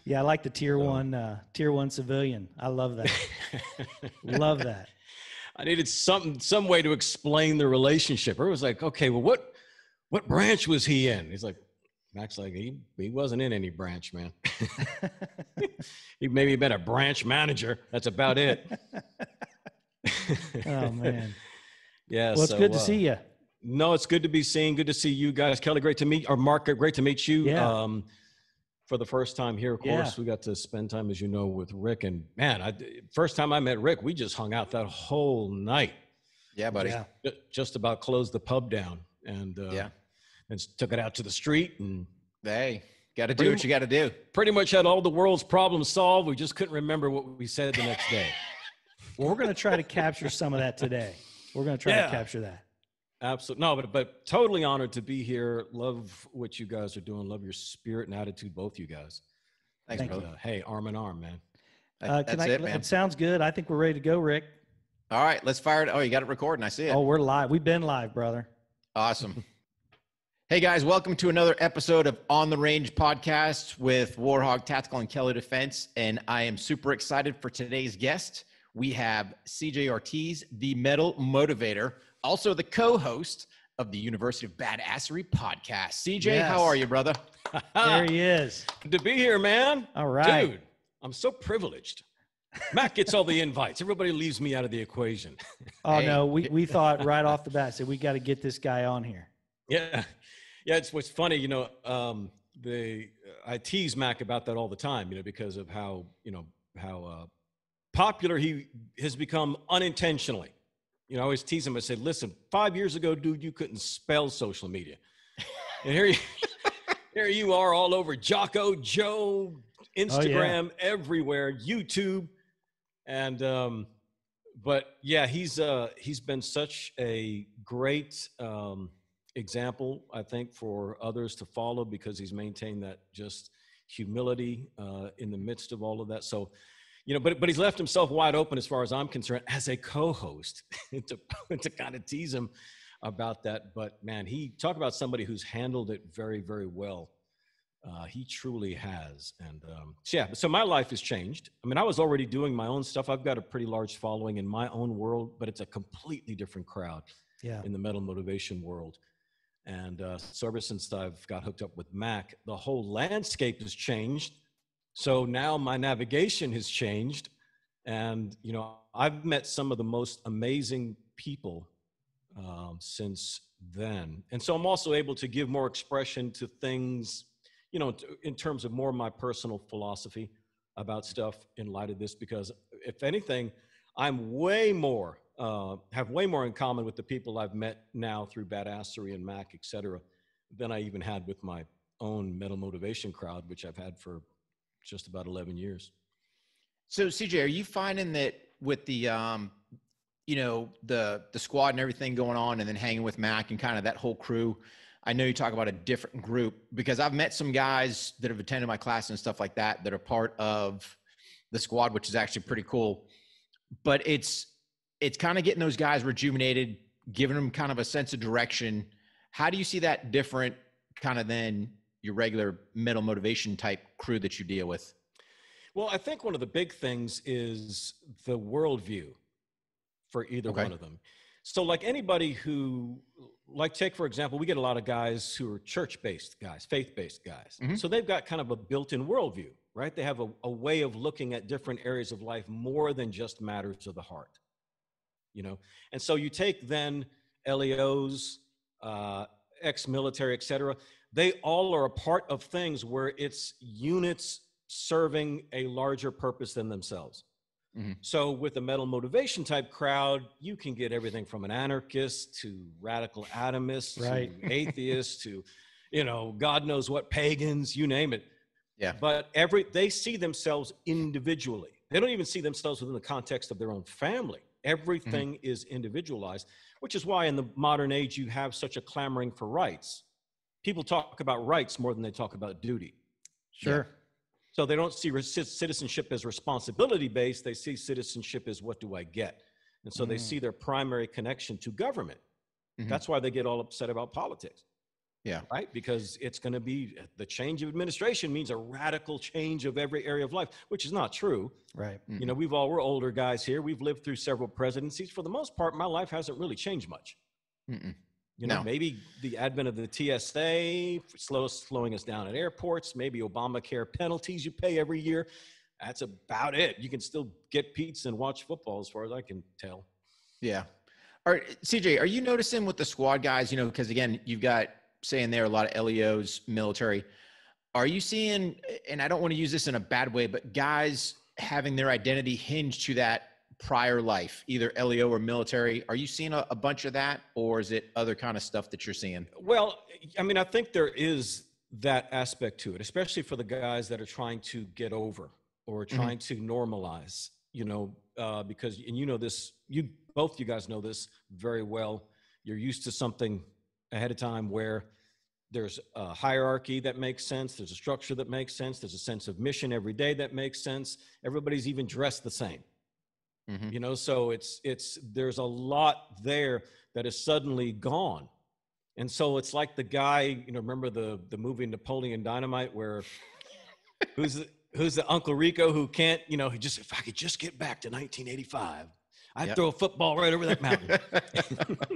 Yeah, I like the tier one civilian. I love that. Love that. I needed some way to explain the relationship. It was like, okay, well, what branch was he in? He's like, Mac's like, he wasn't in any branch, man. He maybe been a branch manager. That's about it. Oh man. Yeah. Well, it's good to see you. No, it's good to be seen. Good to see you guys. Kelley, great to meet, or Mark, great to meet you. Yeah. For the first time here, of course, we got to spend time, as you know, with Rick. And man, first time I met Rick, we just hung out that whole night. Yeah, buddy. Yeah. Just about closed the pub down and took it out to the street. And hey, got to do what you got to do. Pretty much had all the world's problems solved. We just couldn't remember what we said the next day. Well, we're going to try to capture some of that today. We're going to try to capture that. Absolutely. No, but totally honored to be here. Love what you guys are doing. Love your spirit and attitude, both you guys. Thanks, brother. Hey, arm in arm, man. That's it, man. It sounds good. I think we're ready to go, Rick. All right, let's fire it. Oh, you got it recording. I see it. Oh, we're live. We've been live, brother. Awesome. Hey, guys, welcome to another episode of On the Range podcast with War HOGG Tactical and Kelley Defense. And I am super excited for today's guest. We have CJ Ortiz, the Metal Motivator, also the co-host of the University of Badassery podcast. CJ, how are you, brother? There he is. Good to be here, man. All right. Dude, I'm so privileged. Mac gets all the invites. Everybody leaves me out of the equation. Oh, no, we thought right off the bat, said we got to get this guy on here. Yeah. Yeah, it's what's funny, you know, I tease Mac about that all the time, you know, because of how popular he has become unintentionally. You know, I always tease him. I say, listen, 5 years ago, dude, you couldn't spell social media. And here you are all over Jocko, Joe, Instagram, everywhere, YouTube. And, but yeah, he's been such a great example, I think, for others to follow, because he's maintained that just humility in the midst of all of that. So, you know, but he's left himself wide open as far as I'm concerned as a co-host to kind of tease him about that. But man, he talk about somebody who's handled it very, very well. He truly has. And so my life has changed. I mean, I was already doing my own stuff. I've got a pretty large following in my own world, but it's a completely different crowd in the metal motivation world. And so ever since I've got hooked up with Mac, the whole landscape has changed. So now my navigation has changed. And, you know, I've met some of the most amazing people since then. And so I'm also able to give more expression to things, you know, in terms of more of my personal philosophy about stuff in light of this, because if anything, I'm way more, have way more in common with the people I've met now through Badassery and Mac, et cetera, than I even had with my own metal motivation crowd, which I've had for just about 11 years. So CJ, are you finding that with the, you know, the squad and everything going on, and then hanging with Mac and kind of that whole crew, I know you talk about a different group, because I've met some guys that have attended my class and stuff like that, that are part of the squad, which is actually pretty cool. But it's kind of getting those guys rejuvenated, giving them kind of a sense of direction. How do you see that different kind of than your regular metal motivation type crew that you deal with? Well, I think one of the big things is the worldview for either one of them. So like anybody who, like take, for example, we get a lot of guys who are church-based guys, faith-based guys. Mm-hmm. So they've got kind of a built-in worldview, right? They have a way of looking at different areas of life more than just matters of the heart, you know? And so you take then LEOs, ex-military, et cetera, they all are a part of things where it's units serving a larger purpose than themselves. Mm-hmm. So with the metal motivation type crowd, you can get everything from an anarchist to radical atomists, to atheists, to, you know, God knows what, pagans, you name it. Yeah. But they see themselves individually. They don't even see themselves within the context of their own family. Everything is individualized, which is why in the modern age you have such a clamoring for rights. People talk about rights more than they talk about duty. Sure. Yeah. So they don't see citizenship as responsibility based. They see citizenship as what do I get? And so they see their primary connection to government. That's why they get all upset about politics. Yeah. Right? Because it's going to be the change of administration means a radical change of every area of life, which is not true. Right. You know, we're older guys here. We've lived through several presidencies. For the most part, my life hasn't really changed much. You know, maybe the advent of the TSA slowing us down at airports, maybe Obamacare penalties you pay every year. That's about it. You can still get pizza and watch football as far as I can tell. Yeah. All right, CJ, are you noticing with the squad guys, you know, because again, you've got saying there a lot of LEOs, military. Are you seeing, and I don't want to use this in a bad way, but guys having their identity hinged to that prior life, either LEO or military? Are you seeing a bunch of that, or is it other kind of stuff that you're seeing? Well, I mean, I think there is that aspect to it, especially for the guys that are trying to get over or trying to normalize, you know, because, and you know this, both you guys know this very well. You're used to something ahead of time where there's a hierarchy that makes sense. There's a structure that makes sense. There's a sense of mission every day that makes sense. Everybody's even dressed the same. You know, so there's a lot there that is suddenly gone. And so it's like the guy, you know, remember the movie Napoleon Dynamite where who's the Uncle Rico who can't, you know, if I could just get back to 1985, I'd throw a football right over that mountain.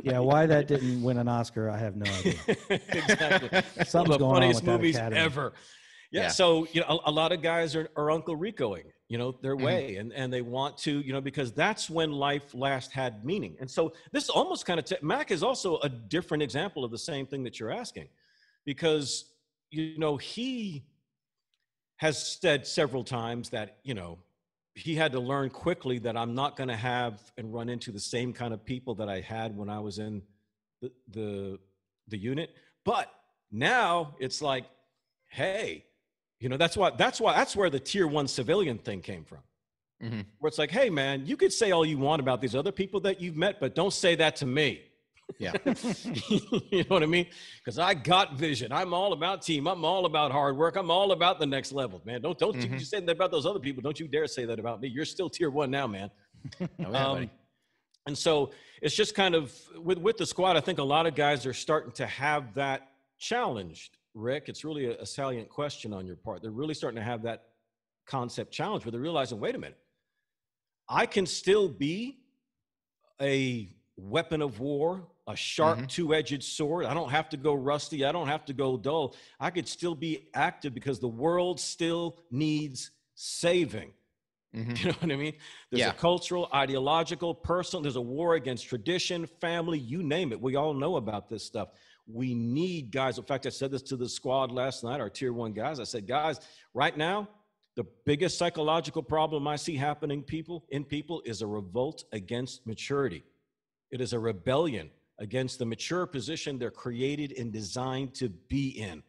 Yeah, why that didn't win an Oscar, I have no idea. Exactly. Something's One of the going on funniest with that movies academy. ever. Yeah. So, you know, a lot of guys are Uncle Ricoing, you know, their way. And they want to, you know, because that's when life last had meaning. And so this is almost kind of, Mac is also a different example of the same thing that you're asking. Because, you know, he has said several times that, you know, he had to learn quickly that I'm not going to have and run into the same kind of people that I had when I was in the unit. But now it's like, hey, you know, that's where the tier 1 civilian thing came from. Where it's like, hey man, you could say all you want about these other people that you've met, but don't say that to me. Yeah. You know what I mean? Because I got vision. I'm all about team. I'm all about hard work. I'm all about the next level, man. Don't you say that about those other people. Don't you dare say that about me. You're still tier 1 now, man. Oh, yeah, buddy. And so it's just kind of with the squad, I think a lot of guys are starting to have that challenged, Rick. It's really a salient question on your part. They're really starting to have that concept challenge where they're realizing, wait a minute, I can still be a weapon of war, a sharp two-edged sword. I don't have to go rusty. I don't have to go dull. I could still be active because the world still needs saving. You know what I mean? There's a cultural, ideological, personal, there's a war against tradition, family, you name it. We all know about this stuff. We need guys. In fact, I said this to the squad last night, our tier 1 guys. I said, guys, right now, the biggest psychological problem I see happening in people is a revolt against maturity. It is a rebellion against the mature position they're created and designed to be in.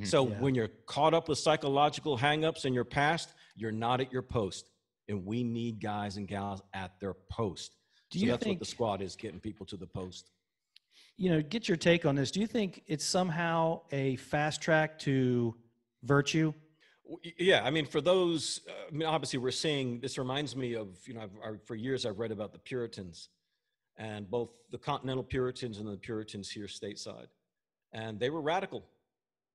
So when you're caught up with psychological hangups in your past, you're not at your post. And we need guys and gals at their post. So that's what the squad is, getting people to the post. You know, get your take on this. Do you think it's somehow a fast track to virtue? Yeah, I mean, for those, I mean, obviously we're seeing, this reminds me of, you know, for years I've read about the Puritans, and both the Continental Puritans and the Puritans here stateside. And they were radical.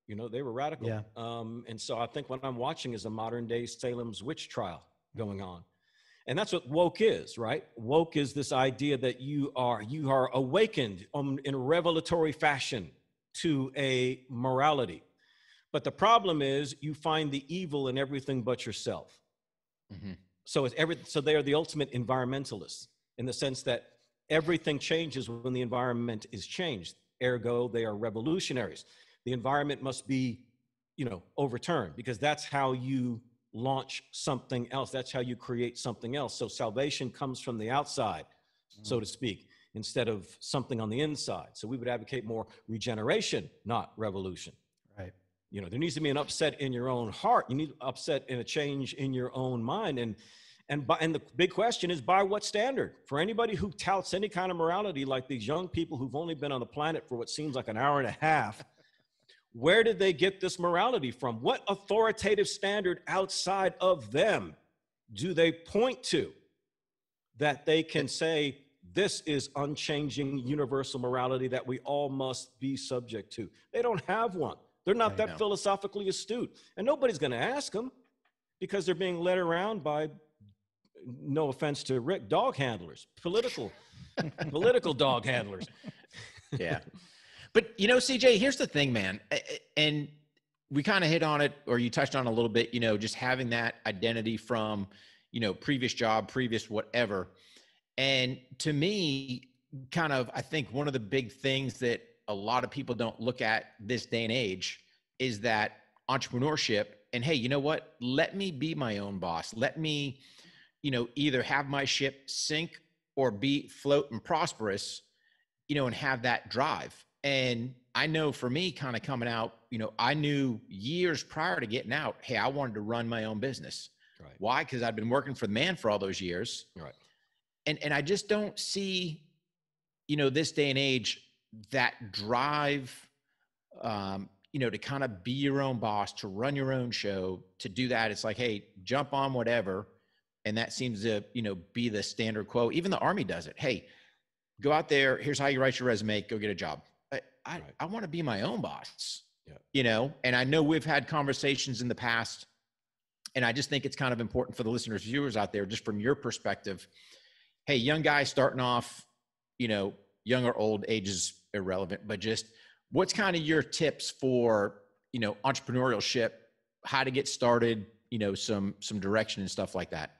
You know, they were radical. Yeah. And so I think what I'm watching is a modern day Salem's witch trial going on. And that's what woke is, right? Woke is this idea that you are awakened in a revelatory fashion to a morality. But the problem is you find the evil in everything but yourself. So they are the ultimate environmentalists in the sense that everything changes when the environment is changed. Ergo, they are revolutionaries. The environment must be, you know, overturned, because that's how you launch something else. That's how you create something else. So salvation comes from the outside, so to speak, instead of something on the inside. So we would advocate more regeneration, not revolution. Right. There needs to be an upset in your own heart. You need upset and a change in your own mind. And the big question is, by what standard? For anybody who touts any kind of morality, like these young people who've only been on the planet for what seems like an hour and a half, where did they get this morality from? What authoritative standard outside of them do they point to that they can say, this is unchanging universal morality that we all must be subject to? They don't have one. They're not that philosophically astute. And nobody's going to ask them, because they're being led around by, no offense to Rick, dog handlers, political dog handlers. Yeah. But, CJ, here's the thing, man. And we kind of hit on it, or you touched on it a little bit, just having that identity from, previous job, previous whatever. And to me, kind of, I think one of the big things that a lot of people don't look at this day and age is that entrepreneurship. And hey, you know what? Let me be my own boss. Let me, either have my ship sink or be float and prosperous, and have that drive. And I know for me, kind of coming out, I knew years prior to getting out, hey, I wanted to run my own business. Right. Why? Because I'd been working for the man for all those years. Right. And I just don't see, this day and age, that drive, to kind of be your own boss, to run your own show, to do that. It's like, hey, jump on whatever. And that seems to, be the standard quo. Even the Army does it. Hey, go out there. Here's how you write your resume. Go get a job. I want to be my own boss, and I know we've had conversations in the past, and I just think it's kind of important for the listeners, viewers out there, just from your perspective. Hey, young guy starting off, young or old, age is irrelevant, but just what's kind of your tips for, entrepreneurship, how to get started, some direction and stuff like that?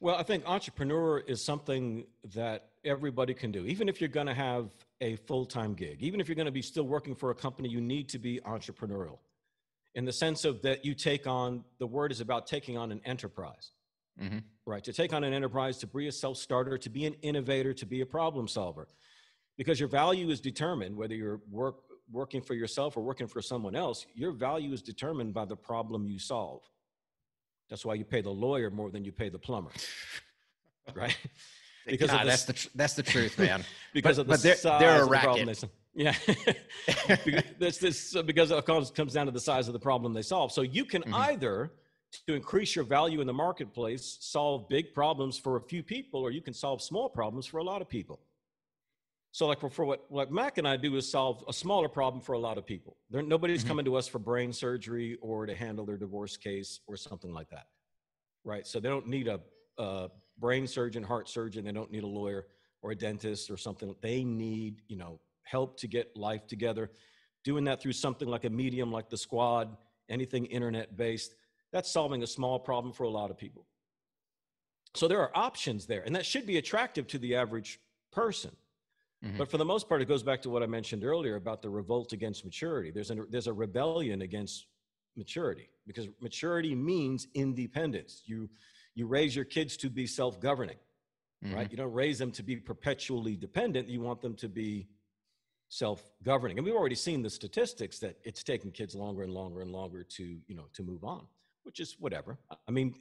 Well, I think entrepreneur is something that everybody can do. Even if you're going to have a full-time gig, even if you're going to be still working for a company, you need to be entrepreneurial in the sense of that you take on, the word is about taking on an enterprise, right? To take on an enterprise, to be a self-starter, to be an innovator, to be a problem solver, because your value is determined, whether you're working for yourself or working for someone else, your value is determined by the problem you solve. That's why you pay the lawyer more than you pay the plumber, right? Because that's the truth, man. Because of the size of the problem they solve. Yeah, because it comes down to the size of the problem they solve. So you can either, to increase your value in the marketplace, solve big problems for a few people, or you can solve small problems for a lot of people. So like for what Mac and I do is solve a smaller problem for a lot of people. Nobody's coming to us for brain surgery or to handle their divorce case or something like that, right? So they don't need a brain surgeon, heart surgeon. They don't need a lawyer or a dentist or something. They need, help to get life together. Doing that through something like a medium, like the Squad, anything internet-based, that's solving a small problem for a lot of people. So there are options there, and that should be attractive to the average person. But for the most part, it goes back to what I mentioned earlier about the revolt against maturity. There's a rebellion against maturity, because maturity means independence. You raise your kids to be self-governing, right? You don't raise them to be perpetually dependent. You want them to be self-governing. And we've already seen the statistics that it's taking kids longer and longer and longer to move on, which is whatever. I mean,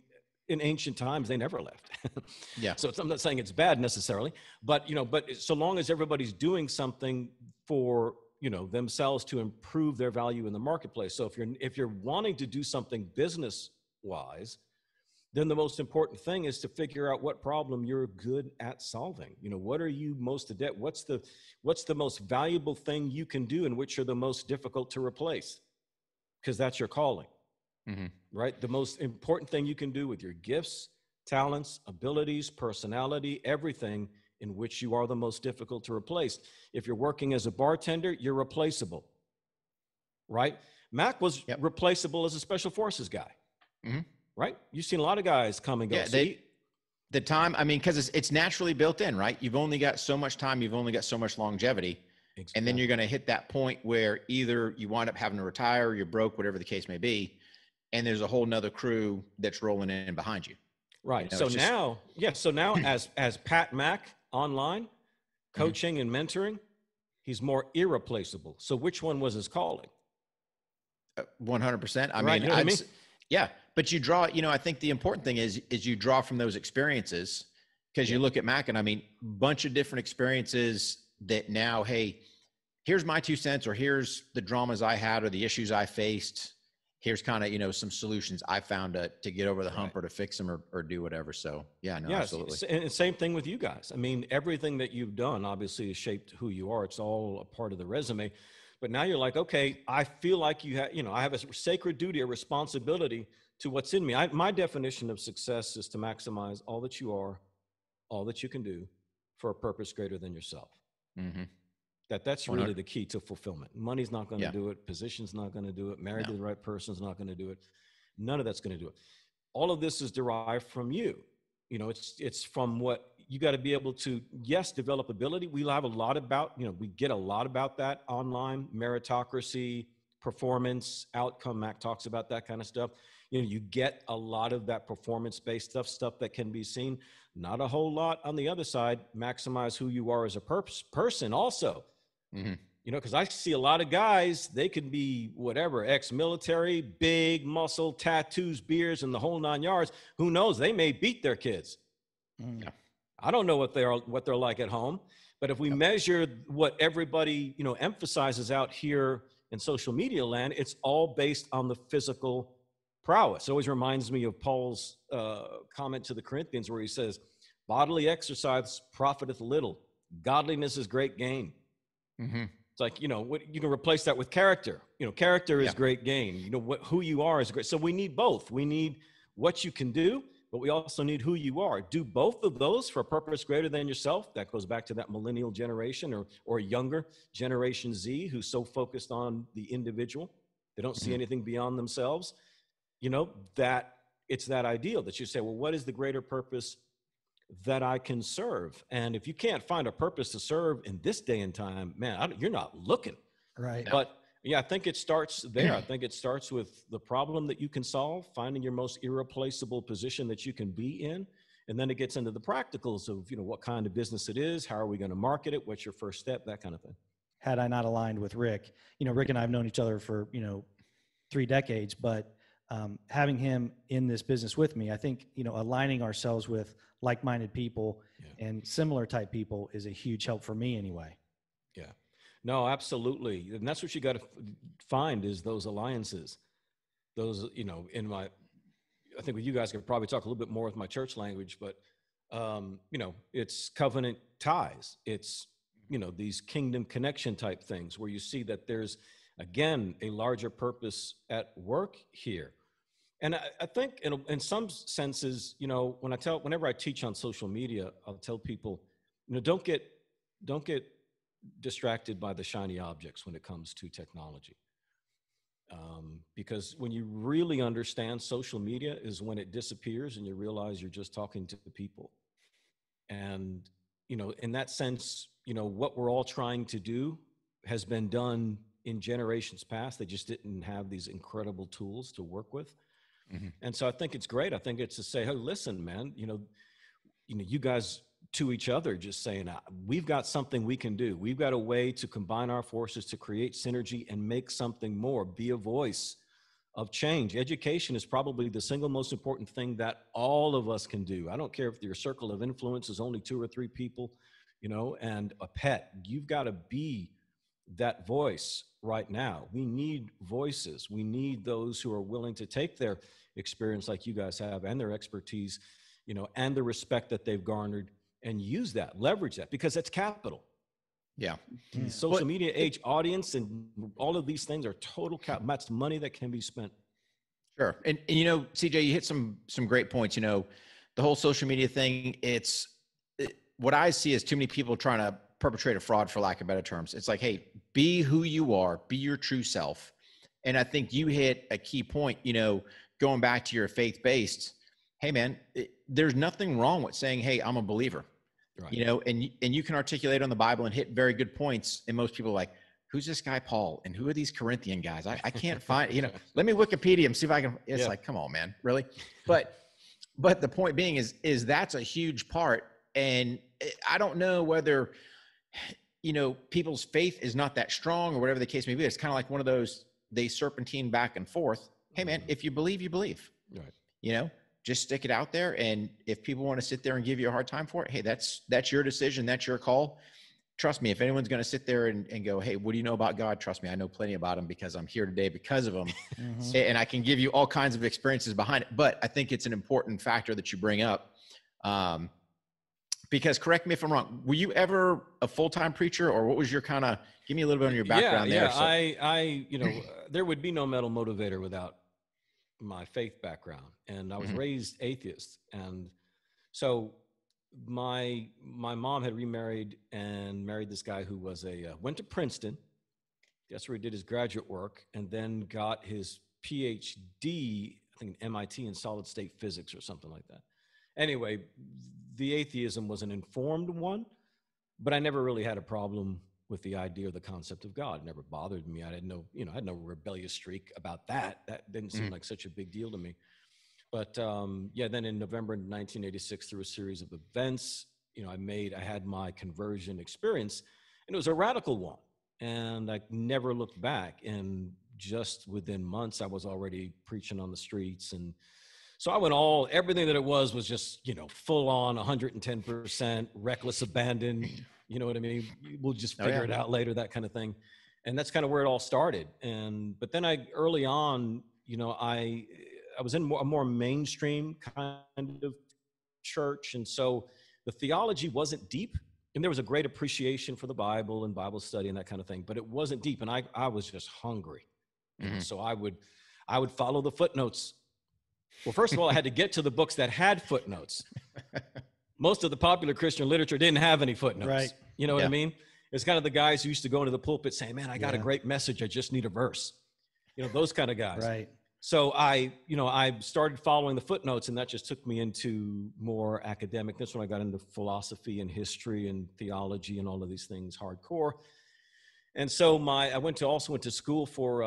in ancient times, they never left. Yeah. So I'm not saying it's bad necessarily, but so long as everybody's doing something for, themselves to improve their value in the marketplace. So if you're wanting to do something business wise, then the most important thing is to figure out what problem you're good at solving. What are you most adept? What's the most valuable thing you can do, and which are the most difficult to replace? Because that's your calling. Right? The most important thing you can do with your gifts, talents, abilities, personality, everything in which you are the most difficult to replace. If you're working as a bartender, you're replaceable, right? Mac was replaceable as a special forces guy, right? You've seen a lot of guys come and go. Yeah, the time, I mean, because it's naturally built in, right? You've only got so much time. You've only got so much longevity. Exactly. And then you're going to hit that point where either you wind up having to retire, or you're broke, whatever the case may be. And there's a whole nother crew that's rolling in behind you. Right. So now as Pat Mack online, coaching and mentoring, he's more irreplaceable. So which one was his calling? 100%. I Right, mean, you know what I mean? Yeah, but you draw, I think the important thing is you draw from those experiences, because you look at Mac and I mean, bunch of different experiences that now, hey, here's my 2 cents, or here's the dramas I had or the issues I faced. Here's kind of, some solutions I found to get over the hump or to fix them or do whatever. So yeah, no, absolutely. And same thing with you guys. I mean, everything that you've done obviously has shaped who you are. It's all a part of the resume. But now you're like, okay, I feel like I have a sacred duty, a responsibility to what's in me. My definition of success is to maximize all that you are, all that you can do for a purpose greater than yourself. Mm-hmm. That's really the key to fulfillment. Money's not going to do it. Position's not going to do it. Married to the right person's not going to do it. None of that's going to do it. All of this is derived from you. It's from what you got to be able to, yes, develop ability. We'll have a lot about, we get a lot about that online, meritocracy, performance, outcome. Mac talks about that kind of stuff. You get a lot of that performance-based stuff that can be seen. Not a whole lot on the other side. Maximize who you are as a person also. Mm-hmm. Because I see a lot of guys, they can be whatever, ex-military, big muscle, tattoos, beards, and the whole 9 yards. Who knows? They may beat their kids. Mm. I don't know what they're like at home. But if we measure what everybody, emphasizes out here in social media land, it's all based on the physical prowess. It always reminds me of Paul's comment to the Corinthians where he says, bodily exercise profiteth little. Godliness is great gain. Mm-hmm. It's like, what you can replace that with character. Character is great gain. Who you are is great. So we need both. We need what you can do, but we also need who you are. Do both of those for a purpose greater than yourself. That goes back to that millennial generation or younger generation Z, who's so focused on the individual. They don't see anything beyond themselves. That it's that ideal that you say, well, what is the greater purpose that I can serve? And if you can't find a purpose to serve in this day and time, man, you're not looking. Right. But yeah, I think it starts there. I think it starts with the problem that you can solve, finding your most irreplaceable position that you can be in. And then it gets into the practicals of, what kind of business it is, how are we going to market it, what's your first step, that kind of thing. Had I not aligned with Rick, Rick and I have known each other for, 3 decades, but having him in this business with me, I think, aligning ourselves with like-minded people and similar type people is a huge help for me anyway. Yeah, no, absolutely. And that's what you got to find is those alliances, those, I think with you guys could probably talk a little bit more with my church language, but, it's covenant ties. It's, these kingdom connection type things where you see that there's, again, a larger purpose at work here. And I think in some senses, whenever I teach on social media, I'll tell people, don't get distracted by the shiny objects when it comes to technology. Because when you really understand social media is when it disappears and you realize you're just talking to the people. And, in that sense, what we're all trying to do has been done in generations past. They just didn't have these incredible tools to work with. Mm-hmm. And so I think it's great. I think it's to say, hey, listen, man, you guys to each other, just saying, we've got something we can do. We've got a way to combine our forces to create synergy and make something more, be a voice of change. Education is probably the single most important thing that all of us can do. I don't care if your circle of influence is only 2 or 3 people, and a pet. You've got to be that voice right now. We need voices. We need those who are willing to take their experience like you guys have and their expertise, and the respect that they've garnered and use that, leverage that, because that's capital. Yeah. The social media age, audience, and all of these things are total capital. That's money that can be spent. Sure. And CJ, you hit some great points. The whole social media thing, what I see is too many people trying to perpetrate a fraud, for lack of better terms. It's like, hey, be who you are, be your true self. And I think you hit a key point, going back to your faith-based, hey man, there's nothing wrong with saying, hey, I'm a believer, right. And you can articulate on the Bible and hit very good points. And most people are like, who's this guy, Paul? And who are these Corinthian guys? I can't find, let me Wikipedia and see if I can, it's like, come on, man, really? But the point being is that's a huge part. And I don't know whether, people's faith is not that strong or whatever the case may be. It's kind of like one of those, they serpentine back and forth. Hey man, if you believe, you believe, Right. you know, just stick it out there. And if people want to sit there and give you a hard time for it, hey, that's your decision. That's your call. Trust me, if anyone's going to sit there and go, hey, what do you know about God? Trust me, I know plenty about him because I'm here today because of him. And I can give you all kinds of experiences behind it. But I think it's an important factor that you bring up. Because correct me if I'm wrong, were you ever a full-time preacher, or what was your kind of, give me a little bit on your background there. So. I, you know, there would be no Metal Motivator without my faith background. And I was raised atheist. And so my mom had remarried and married this guy who was went to Princeton. That's where he did his graduate work, and then got his PhD, I think MIT, in solid state physics or something like that. Anyway, the atheism was an informed one, but I never really had a problem with the idea or the concept of God. It never bothered me. I had no rebellious streak about that. That didn't seem like such a big deal to me. But then in November 1986, through a series of events, I had my conversion experience, and it was a radical one. And I never looked back. And just within months, I was already preaching on the streets. And so I went everything that it was just, full on 110%, reckless abandon. You know what I mean? We'll just figure it out later, that kind of thing. And that's kind of where it all started. But then early on, I was in a more mainstream kind of church. And so the theology wasn't deep. And there was a great appreciation for the Bible and Bible study and that kind of thing, but it wasn't deep. And I was just hungry. So I would follow the footnotes. Well, first of all, I had to get to the books that had footnotes. Most of the popular Christian literature didn't have any footnotes. Right. You know what I mean? It's kind of the guys who used to go into the pulpit saying, man, I got a great message. I just need a verse. Those kind of guys. Right. So I started following the footnotes, and that just took me into more academic. That's when I got into philosophy and history and theology and all of these things hardcore. And so I also went to school for,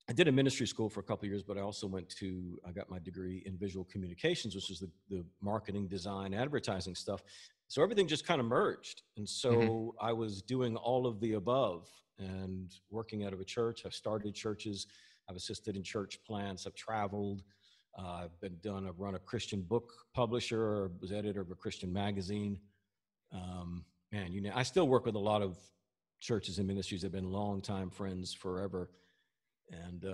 I did a ministry school for a couple of years, but I also I got my degree in visual communications, which is the marketing, design, advertising stuff. So everything just kind of merged. And so I was doing all of the above and working out of a church. I've started churches. I've assisted in church plants. I've traveled. I've run a Christian book publisher, or was editor of a Christian magazine. I still work with a lot of churches and ministries that have been longtime friends forever. And,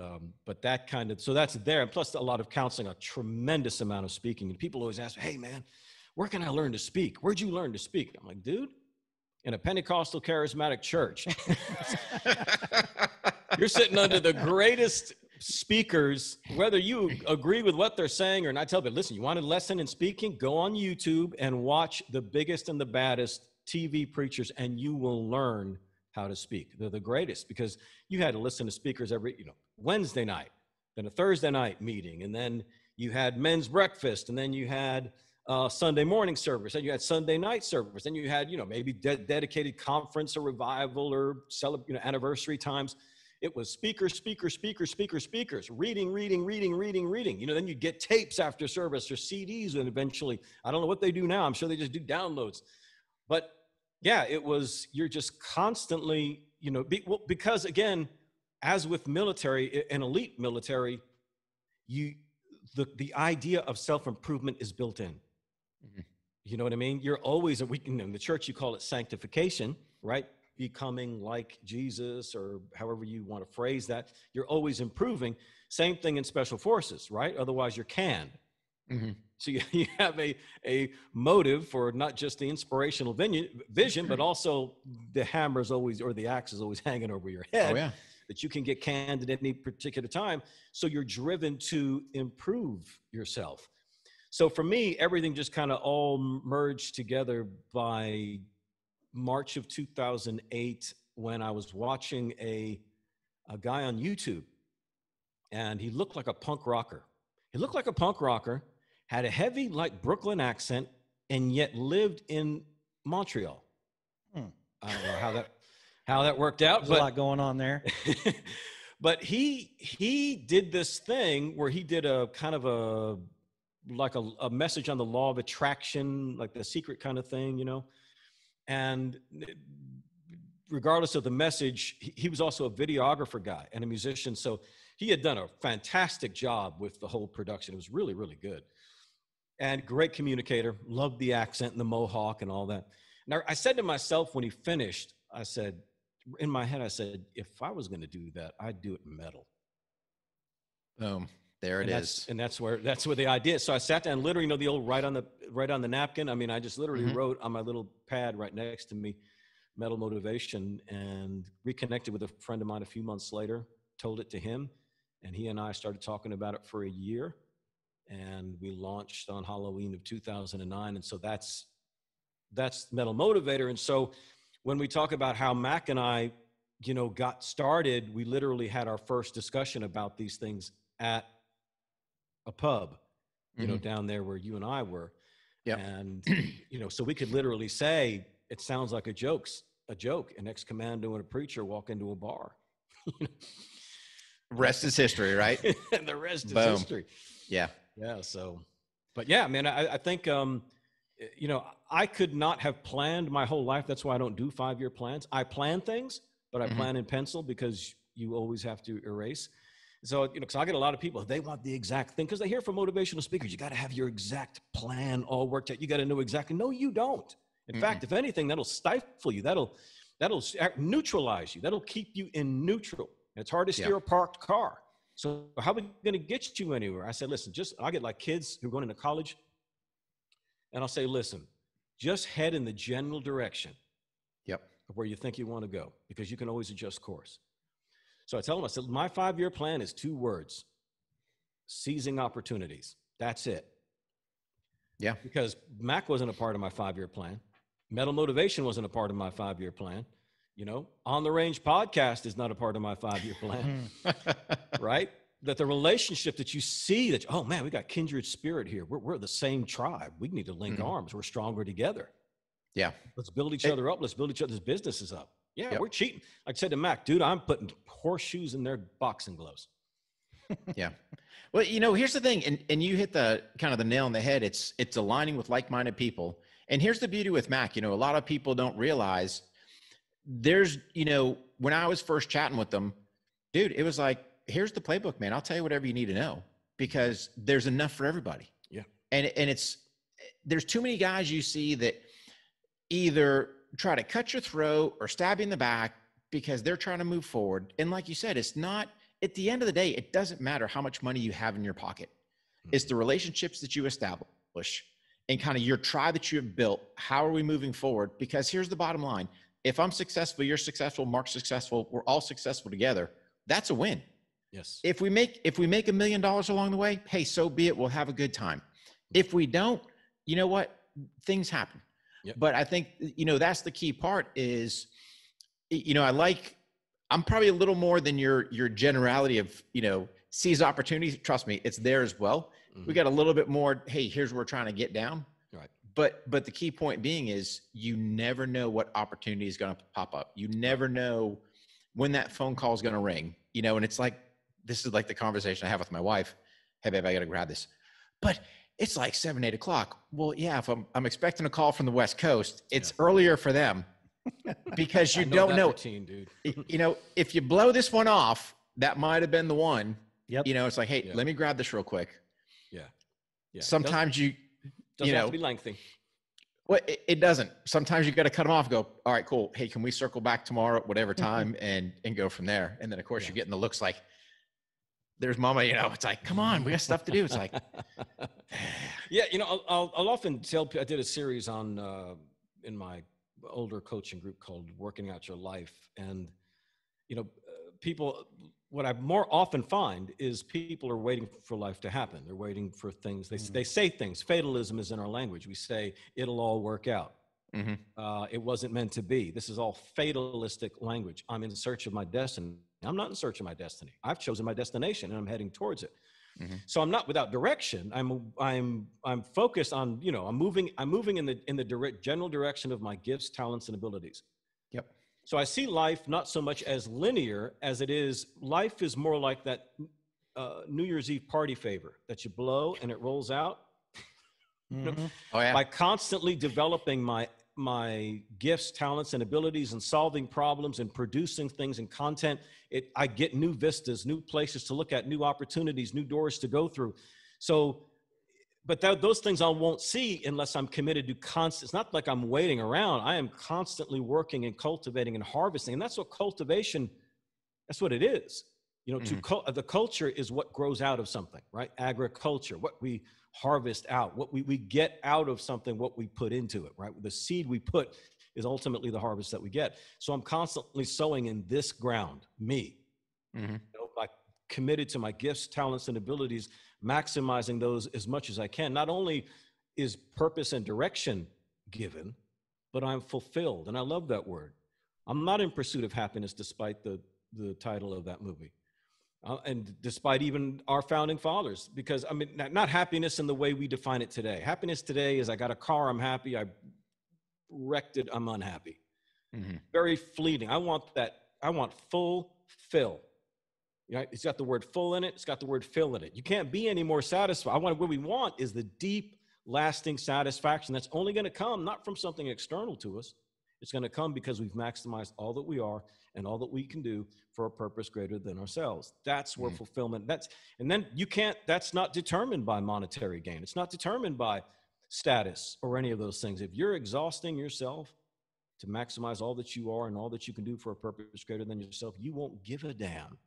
but that's there. And plus a lot of counseling, a tremendous amount of speaking. And people always ask, hey man, where can I learn to speak? Where'd you learn to speak? I'm like, dude, in a Pentecostal charismatic church. You're sitting under the greatest speakers, whether you agree with what they're saying or not. Tell them, listen, you want a lesson in speaking? Go on YouTube and watch the biggest and the baddest TV preachers, and you will learn how to speak. They're the greatest, because you had to listen to speakers every, Wednesday night, then a Thursday night meeting, and then you had men's breakfast, and then you had Sunday morning service, and you had Sunday night service, and you had, maybe dedicated conference or revival or anniversary times. It was speakers, reading. Then you get tapes after service or CDs, and eventually, I don't know what they do now. I'm sure they just do downloads. But yeah, you're just constantly, because again, as with military, an elite military, the idea of self-improvement is built in. You know what I mean? You're always, in the church, you call it sanctification, right? Becoming like Jesus, or however you want to phrase that. You're always improving. Same thing in special forces, right? Otherwise you're canned. So you have a motive for not just the inspirational vision, but also the hammer's always, or the axe is always hanging over your head, that you can get canned at any particular time. So you're driven to improve yourself. So for me, everything just kind of all merged together by March of 2008, when I was watching a guy on YouTube, and he looked like a punk rocker. Had a heavy, like, Brooklyn accent, and yet lived in Montreal. I don't know how that worked out. There's a lot going on there. But he did this thing where he did a kind of a message on the law of attraction, like The Secret kind of thing, and regardless of the message, he was also a videographer guy and a musician. So he had done a fantastic job with the whole production. It was really, really good. And great communicator, loved the accent and the mohawk and all that. Now, I said to myself when he finished, I said, in my head, I said, if I was going to do that, I'd do it in metal. Boom. There it is. And that's where the idea is. So I sat down, literally, the old write on the napkin. I mean, I just literally wrote on my little pad right next to me, Metal Motivation, and reconnected with a friend of mine a few months later, told it to him, and he and I started talking about it for a year, and we launched on Halloween of 2009. And so that's Metal Motivator. And so when we talk about how Mac and I, got started, we literally had our first discussion about these things at a pub, down there where you and I were. Yeah. And, so we could literally say, it sounds like a joke. An ex-commando and a preacher walk into a bar. Rest is history, right? And the rest is history. Yeah. Yeah. So, but yeah, man, I think, I could not have planned my whole life. That's why I don't do 5-year plans. I plan things, but I plan in pencil because you always have to erase. So, because I get a lot of people, they want the exact thing because they hear from motivational speakers, you got to have your exact plan all worked out. You got to know exactly. No, you don't. In fact, if anything, that'll stifle you. That'll neutralize you. That'll keep you in neutral. It's hard to steer a parked car. So how are we going to get you anywhere? I said, listen, I get like kids who are going into college, and I'll say, listen, just head in the general direction of where you think you want to go, because you can always adjust course. So I tell them, I said, my 5-year plan is 2 words: seizing opportunities. That's it. Yeah. Because Mac wasn't a part of my 5-year plan. Metal Motivation wasn't a part of my 5-year plan. On the Range podcast is not a part of my 5-year plan, right? That the relationship that you see that, oh man, we got kindred spirit here. We're the same tribe. We need to link arms. We're stronger together. Yeah. Let's build each other up. Let's build each other's businesses up. Yeah, we're cheating. Like I said to Mac, dude, I'm putting horseshoes in their boxing gloves. Yeah. Well, here's the thing, and you hit the kind of the nail on the head. It's aligning with like-minded people. And here's the beauty with Mac. A lot of people don't realize there's, when I was first chatting with them, dude, it was like, here's the playbook, man. I'll tell you whatever you need to know, because there's enough for everybody. Yeah. And there's too many guys you see that either try to cut your throat or stab you in the back because they're trying to move forward. And like you said, it's not, at the end of the day, it doesn't matter how much money you have in your pocket. It's the relationships that you establish and kind of your tribe that you have built. How are we moving forward? Because here's the bottom line. If I'm successful, you're successful, Mark's successful, we're all successful together. That's a win. Yes. If we make $1 million along the way, hey, so be it. We'll have a good time. If we don't, you know what? Things happen. Yep. But I think, that's the key part is, I'm probably a little more than your generality of, seize opportunities. Trust me, it's there as well. We got a little bit more, hey, here's where we're trying to get down. Right. But the key point being is you never know what opportunity is going to pop up. You never know when that phone call is going to ring, and it's like, this is like the conversation I have with my wife. Hey, babe, I got to grab this. But it's like 7, 8 o'clock. Well, yeah, if I'm expecting a call from the West Coast, it's earlier for them because you don't know. Routine, dude. If you blow this one off, that might've been the one. Yep. It's like, hey, let me grab this real quick. Yeah. Yeah. Sometimes doesn't have to be lengthy. Well, it doesn't. Sometimes you got to cut them off and go, all right, cool. Hey, can we circle back tomorrow at whatever time and go from there? And then of course you're getting the looks like, there's mama, it's like, come on, we got stuff to do. It's like, yeah. I'll often tell people, I did a series on, in my older coaching group called Working Out Your Life. And, people, what I more often find is people are waiting for life to happen. They're waiting for things. They say things. Fatalism is in our language. We say, it'll all work out. It wasn't meant to be. This is all fatalistic language. I'm in search of my destiny. I'm not in search of my destiny. I've chosen my destination and I'm heading towards it. So I'm not without direction. I'm focused on, I'm moving in the general direction of my gifts, talents, and abilities. Yep. So I see life not so much as linear as it is. Life is more like that New Year's Eve party favor that you blow and it rolls out. Oh, yeah. By constantly developing my my gifts, talents, and abilities in solving problems and producing things and content, I get new vistas, new places to look at, new opportunities, new doors to go through. So, but those things I won't see unless I'm committed to constant. It's not like I'm waiting around. I am constantly working and cultivating and harvesting. And that's what cultivation, that's what it is. You know, the culture is what grows out of something, right? Agriculture, what we harvest out, what we get out of something, what we put into it, right? The seed we put is ultimately the harvest that we get. So I'm constantly sowing in this ground, me. You know, like committed to my gifts, talents, and abilities, maximizing those as much as I can. Not only is purpose and direction given, but I'm fulfilled. And I love that word. I'm not in pursuit of happiness, despite the title of that movie. And despite even our founding fathers, because I mean, not happiness in the way we define it today. Happiness today is I got a car, I'm happy. I wrecked it, I'm unhappy. Very fleeting. I want that. I want fulfill. You know, it's got the word full in it. It's got the word fill in it. You can't be any more satisfied. What we want is the deep, lasting satisfaction that's only going to come not from something external to us. It's going to come because we've maximized all that we are and all that we can do for a purpose greater than ourselves. That's where fulfillment, and then that's not determined by monetary gain. It's not determined by status or any of those things. If you're exhausting yourself to maximize all that you are and all that you can do for a purpose greater than yourself, you won't give a damn.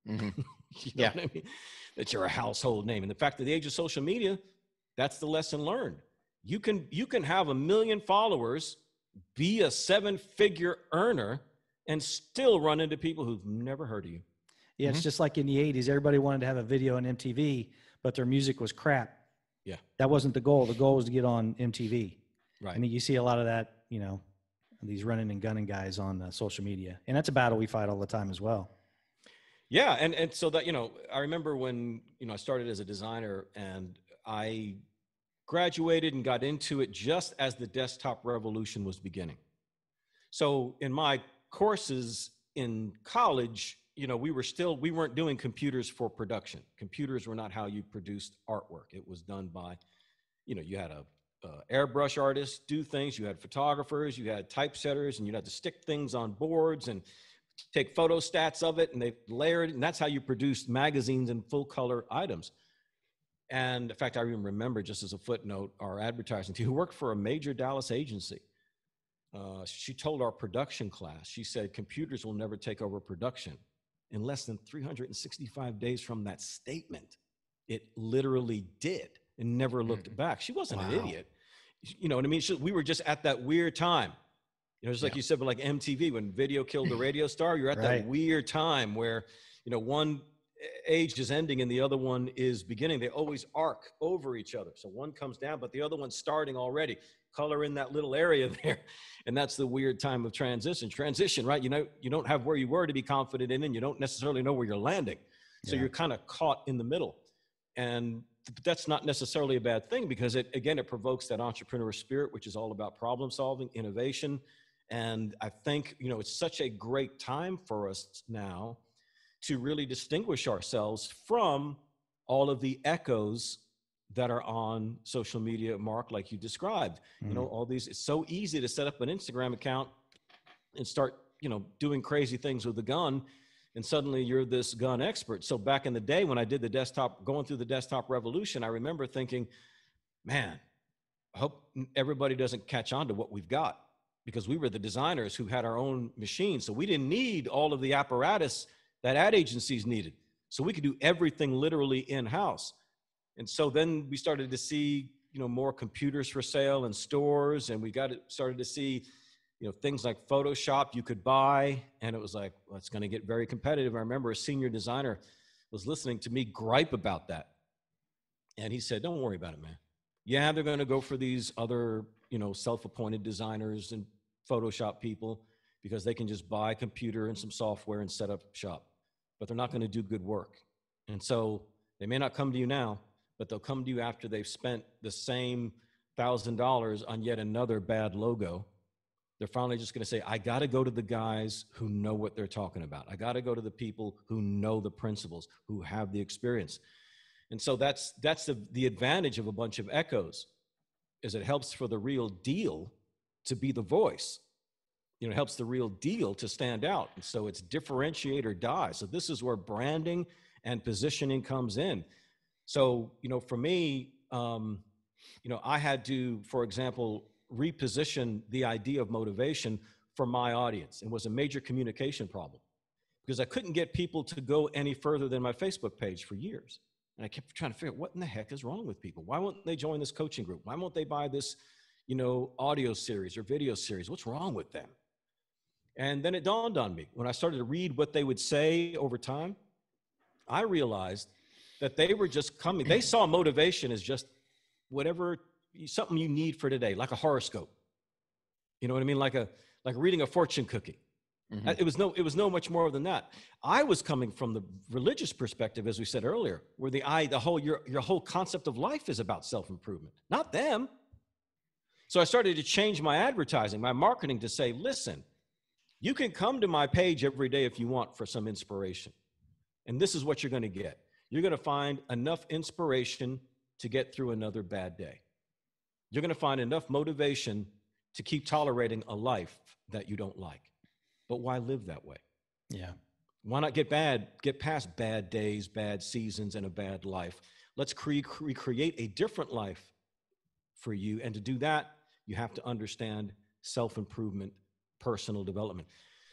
You know what I mean? That you're a household name. And the fact that the age of social media, that's the lesson learned. You can have 1 million followers, be a 7-figure earner, and still run into people who've never heard of you. Yeah, it's just like in the 80s, everybody wanted to have a video on MTV, but their music was crap. Yeah. That wasn't the goal. The goal was to get on MTV. Right. I mean, you see a lot of that, you know, these running and gunning guys on social media. And that's a battle we fight all the time as well. Yeah. And so that, you know, I remember when, you know, I started as a designer and I graduated and got into it just as the desktop revolution was beginning. So in my courses in college, you know, we weren't doing computers for production. Computers were not how you produced artwork. It was done by, you know, you had a airbrush artist do things, you had photographers, you had typesetters, and you'd have to stick things on boards and take photo stats of it, and they layered it, and that's how you produced magazines and full color items. And in fact, I even remember, just as a footnote, our advertising team, who worked for a major Dallas agency, she told our production class, she said, computers will never take over production. In less than 365 days from that statement, it literally did and never looked back. She wasn't an idiot. You know what I mean? We were just at that weird time. You know, just like you said, but like MTV, when video killed the radio star, you're at that weird time where, you know, one age is ending and the other one is beginning. They always arc over each other. So one comes down, but the other one's starting already. Color in that little area there. And that's the weird time of transition, right? You know, you don't have where you were to be confident in, and you don't necessarily know where you're landing. So you're kind of caught in the middle. And that's not necessarily a bad thing, because it provokes that entrepreneur spirit, which is all about problem solving, innovation. And I think, you know, it's such a great time for us now to really distinguish ourselves from all of the echoes that are on social media, Mark, like you described. You know, all these, it's so easy to set up an Instagram account and start, you know, doing crazy things with a gun, and suddenly you're this gun expert. So back in the day when I did going through the desktop revolution, I remember thinking, man, I hope everybody doesn't catch on to what we've got, because we were the designers who had our own machines. So we didn't need all of the apparatus that ad agencies needed. So we could do everything literally in-house. And so then we started to see, you know, more computers for sale in stores, and we started to see, you know, things like Photoshop you could buy, and it was like, well, it's going to get very competitive. I remember a senior designer was listening to me gripe about that, and he said, "Don't worry about it, man. Yeah, they're going to go for these other, you know, self-appointed designers and Photoshop people, because they can just buy a computer and some software and set up shop, but they're not going to do good work. And so they may not come to you now, but they'll come to you after they've spent the same $1,000 on yet another bad logo. They're finally just going to say, I got to go to the guys who know what they're talking about. I got to go to the people who know the principles, who have the experience." And so that's the advantage of a bunch of echoes, is it helps for the real deal to be the voice. You know, it helps the real deal to stand out. And so it's differentiate or die. So this is where branding and positioning comes in. So, you know, for me, you know, I had to, for example, reposition the idea of motivation for my audience. It was a major communication problem because I couldn't get people to go any further than my Facebook page for years. And I kept trying to figure out what in the heck is wrong with people? Why won't they join this coaching group? Why won't they buy this, you know, audio series or video series? What's wrong with them? And then it dawned on me when I started to read what they would say over time. I realized that they were just coming. They saw motivation as just whatever, something you need for today, like a horoscope. You know what I mean? Like reading a fortune cookie. Mm-hmm. It was no much more than that. I was coming from the religious perspective, as we said earlier, where your whole concept of life is about self-improvement, not them. So I started to change my advertising, my marketing to say, listen, you can come to my page every day if you want for some inspiration. And this is what you're going to get. You're going to find enough inspiration to get through another bad day. You're going to find enough motivation to keep tolerating a life that you don't like. But why live that way? Yeah. Why not get past bad days, bad seasons, and a bad life? Let's recreate a different life for you. And to do that, you have to understand self-improvement, personal development.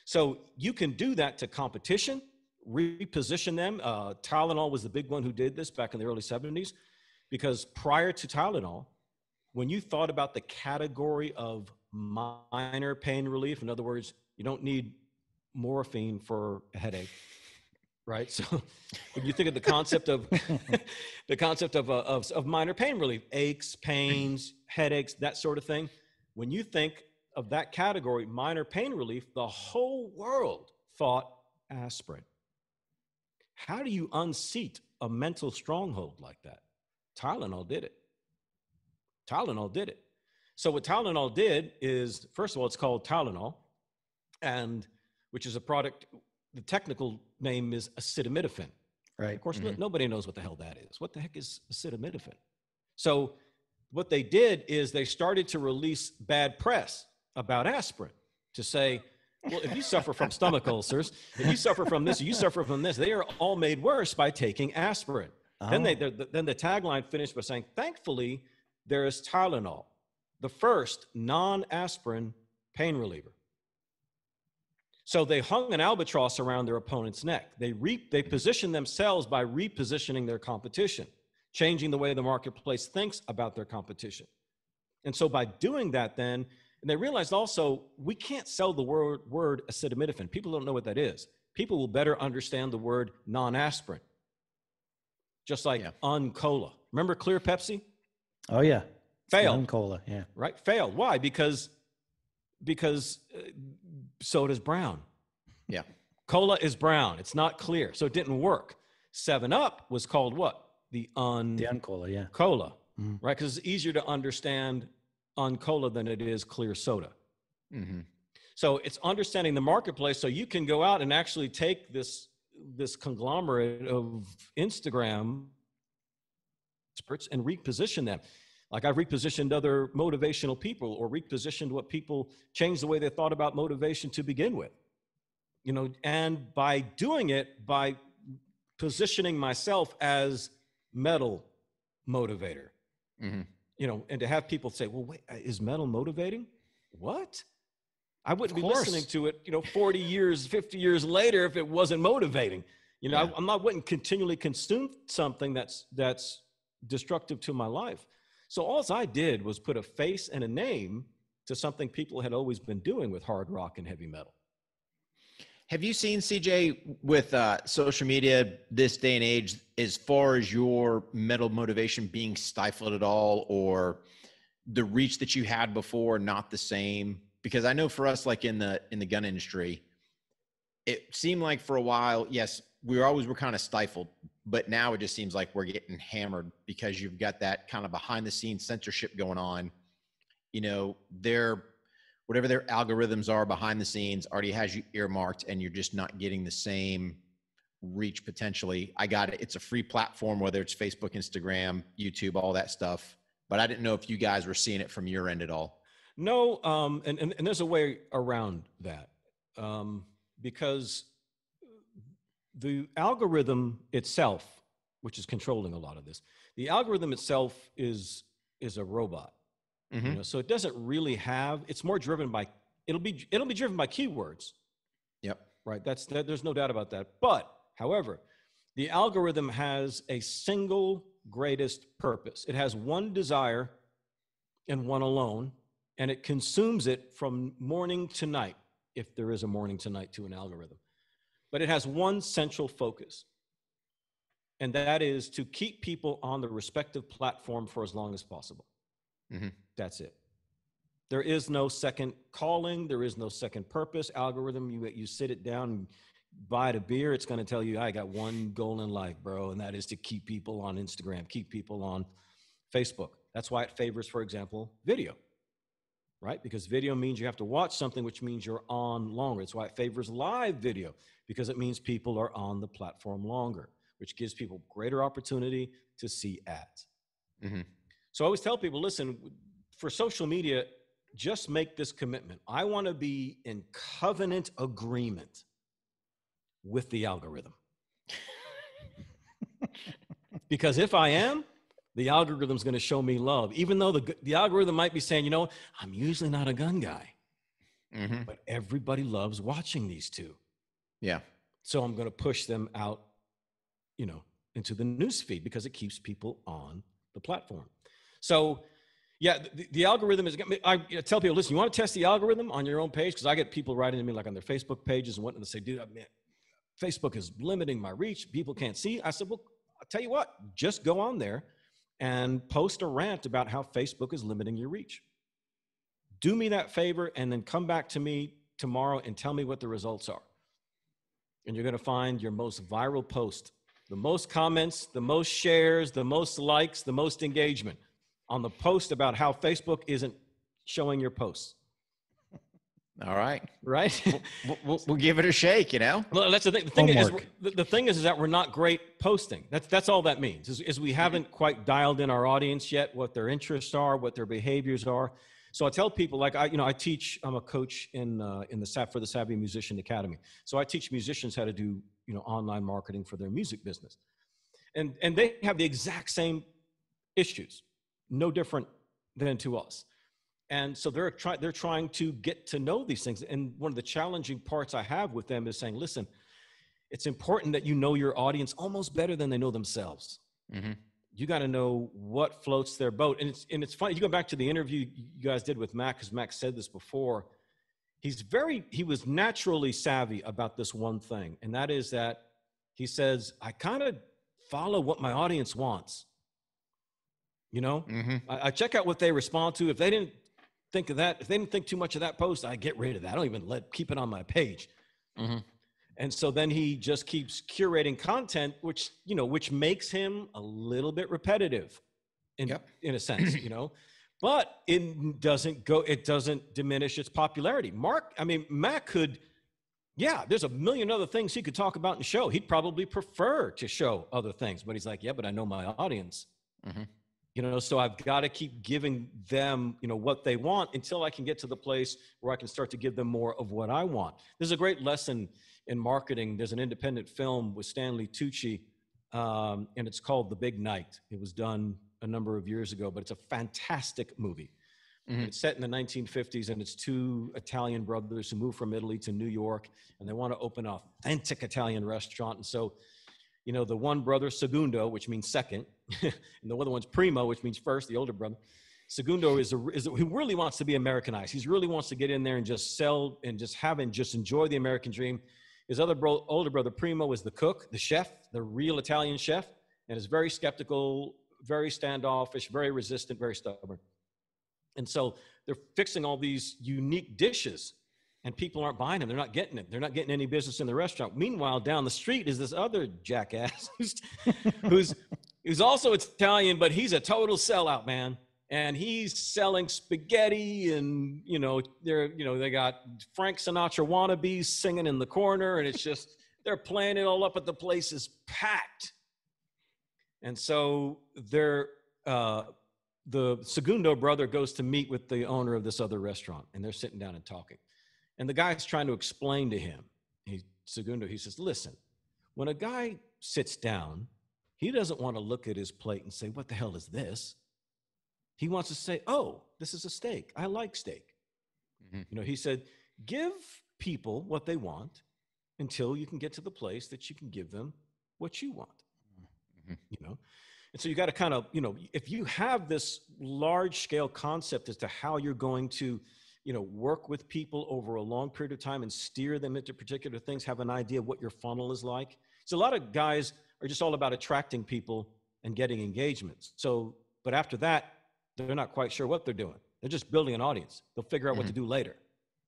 So you can do that to competition, reposition them. Tylenol was the big one who did this back in the early 70s, because prior to Tylenol, when you thought about the category of minor pain relief, in other words, you don't need morphine for a headache, right? So when you think of the concept of minor pain relief, aches, pains, headaches, that sort of thing, when you think of that category, minor pain relief, the whole world thought aspirin. How do you unseat a mental stronghold like that? Tylenol did it. Tylenol did it. So what Tylenol did is, first of all, it's called Tylenol, and which is a product, the technical name is acetaminophen. Right. Of course, nobody knows what the hell that is. What the heck is acetaminophen? So what they did is they started to release bad press about aspirin to say, well, if you suffer from stomach ulcers, if you suffer from this, you suffer from this, they are all made worse by taking aspirin. Oh. Then the tagline finished by saying, thankfully, there is Tylenol, the first non-aspirin pain reliever. So they hung an albatross around their opponent's neck. They positioned themselves by repositioning their competition, changing the way the marketplace thinks about their competition. And so by doing that then, and they realized also, we can't sell the word acetaminophen. People don't know what that is. People will better understand the word non-aspirin, just like Uncola. Remember Clear Pepsi? Oh, yeah. Failed. Uncola, yeah. Right? Failed. Why? Because soda's brown. Yeah. Cola is brown. It's not clear. So it didn't work. 7-Up was called what? The Uncola, yeah. Cola, right? Because it's easier to understand Uncola than it is clear soda. Mm-hmm. So it's understanding the marketplace. So you can go out and actually take this conglomerate of Instagram experts and reposition them. Like I've repositioned other motivational people, or repositioned what people changed the way they thought about motivation to begin with. You know, and by doing it, by positioning myself as Metal Motivator, you know, and to have people say, well, wait, is Metal motivating? What? I wouldn't be listening to it, you know, 40 years, 50 years later if it wasn't motivating. You know, I wouldn't continually consume something that's destructive to my life. So all I did was put a face and a name to something people had always been doing with hard rock and heavy metal. Have you seen, CJ, with social media this day and age, as far as your metal motivation being stifled at all, or the reach that you had before not the same? Because I know for us, like in the gun industry, it seemed like for a while, yes, we were kind of stifled, but now it just seems like we're getting hammered because you've got that kind of behind the scenes censorship going on. You know, whatever their algorithms are behind the scenes already has you earmarked, and you're just not getting the same reach potentially. I got it. It's a free platform, whether it's Facebook, Instagram, YouTube, all that stuff. But I didn't know if you guys were seeing it from your end at all. No, and there's a way around that, because the algorithm itself, which is controlling a lot of this, the algorithm itself is a robot. You know, so it doesn't really have. It's more driven by. It'll be driven by keywords. Yep. Right. There's no doubt about that. But however, the algorithm has a single greatest purpose. It has one desire and one alone, and it consumes it from morning to night, if there is a morning to night to an algorithm. But it has one central focus, and that is to keep people on the respective platform for as long as possible. That's it. There is no second calling. There is no second purpose. Algorithm, you sit it down and buy it a beer, it's going to tell you, I got one goal in life, bro, and that is to keep people on Instagram, keep people on Facebook. That's why it favors, for example, video, right? Because video means you have to watch something, which means you're on longer. It's why it favors live video, because it means people are on the platform longer, which gives people greater opportunity to see ads. So I always tell people, listen, for social media, just make this commitment. I want to be in covenant agreement with the algorithm. Because if I am, the algorithm's going to show me love, even though the algorithm might be saying, you know, I'm usually not a gun guy, but everybody loves watching these two. Yeah. So I'm going to push them out, you know, into the news feed because it keeps people on the platform. So yeah, the algorithm is, I tell people, listen, you want to test the algorithm on your own page? Because I get people writing to me like on their Facebook pages and whatnot, and say, dude, man, Facebook is limiting my reach. People can't see. I said, well, I'll tell you what, just go on there and post a rant about how Facebook is limiting your reach. Do me that favor and then come back to me tomorrow and tell me what the results are. And you're going to find your most viral post, the most comments, the most shares, the most likes, the most engagement on the post about how Facebook isn't showing your posts. All right. Right? We'll give it a shake, you know? Well, that's the thing. The thing is that we're not great posting. That's all that means is we haven't quite dialed in our audience yet, what their interests are, what their behaviors are. So I tell people, like, I teach, I'm a coach for the Savvy Musician Academy. So I teach musicians how to do, online marketing for their music business. And they have the exact same issues, no different than to us. And so they're trying to get to know these things. And one of the challenging parts I have with them is saying, listen, it's important that you know your audience almost better than they know themselves. You got to know what floats their boat. And it's funny. You go back to the interview you guys did with Mac, because Mac said this before. He was naturally savvy about this one thing. And that is that he says, I kind of follow what my audience wants. I check out what they respond to. If they didn't think of that, if they didn't think too much of that post, I get rid of that. I don't even keep it on my page. And so then he just keeps curating content, which makes him a little bit repetitive in a sense, but it doesn't diminish its popularity. Mac could, there's a million other things he could talk about in the show. He'd probably prefer to show other things, but he's like, but I know my audience. So I've got to keep giving them, what they want until I can get to the place where I can start to give them more of what I want. There's a great lesson in marketing. There's an independent film with Stanley Tucci, and it's called The Big Night. It was done a number of years ago, but it's a fantastic movie. It's set in the 1950s, and it's two Italian brothers who moved from Italy to New York, and they want to open an authentic Italian restaurant. And so, the one brother, Segundo, which means second, and the other one's Primo, which means first, the older brother. Segundo he really wants to be Americanized. He really wants to get in there and just sell and just enjoy the American dream. His older brother, Primo, is the cook, the chef, the real Italian chef, and is very skeptical, very standoffish, very resistant, very stubborn. And so they're fixing all these unique dishes, and people aren't buying them. They're not getting it. They're not getting any business in the restaurant. Meanwhile, down the street is this other jackass who's also Italian, but he's a total sellout, man. And he's selling spaghetti, and they got Frank Sinatra wannabes singing in the corner, and it's just they're playing it all up, but the place is packed. And so they're the Segundo brother goes to meet with the owner of this other restaurant, and they're sitting down and talking. And the guy's trying to explain to him, Segundo, he says, listen, when a guy sits down, he doesn't want to look at his plate and say, what the hell is this? He wants to say, oh, this is a steak. I like steak. Mm-hmm. You know, he said, give people what they want until you can get to the place that you can give them what you want. Mm-hmm. You know? And so you got to kind of, you know, if you have this large scale concept as to how you're going to, you know, work with people over a long period of time and steer them into particular things, have an idea of what your funnel is like. So a lot of guys are just all about attracting people and getting engagements. So, but after that, they're not quite sure what they're doing. They're just building an audience. They'll figure out what to do later.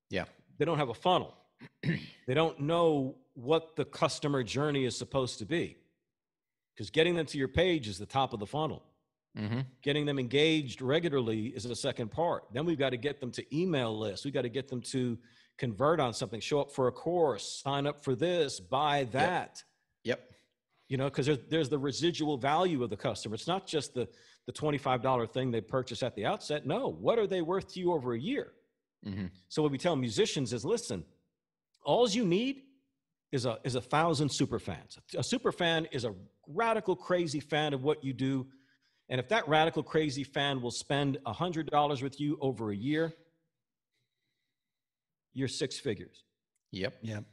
Yeah. They don't have a funnel. They don't know what the customer journey is supposed to be. Because getting them to your page is the top of the funnel. Mm-hmm. Getting them engaged regularly is the second part. Then we've got to get them to email lists. We've got to get them to convert on something, show up for a course, sign up for this, buy that. Yep. You know, because there's the residual value of the customer. It's not just the $25 thing they purchase at the outset. No, what are they worth to you over a year? Mm-hmm. So what we tell musicians is, listen, all you need is 1,000 super fans. A super fan is a radical, crazy fan of what you do. And if that radical, crazy fan will spend $100 with you over a year, you're 6 figures. Yep. Yep.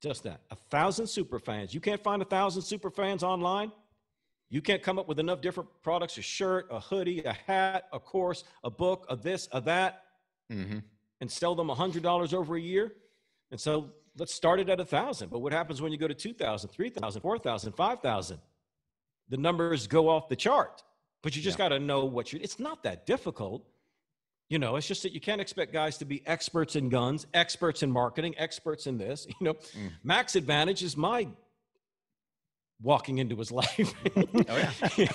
Just that. 1,000 super fans. You can't find 1,000 super fans online. You can't come up with enough different products, a shirt, a hoodie, a hat, a course, a book, a this, a that, mm-hmm. and sell them $100 over a year. And so let's start it at 1,000. But what happens when you go to 2,000, 3,000, 4,000, 5,000? The numbers go off the chart. But you just got to know it's not that difficult. You know, it's just that you can't expect guys to be experts in guns, experts in marketing, experts in this. You know, Mac's advantage is my walking into his life. Oh, yeah.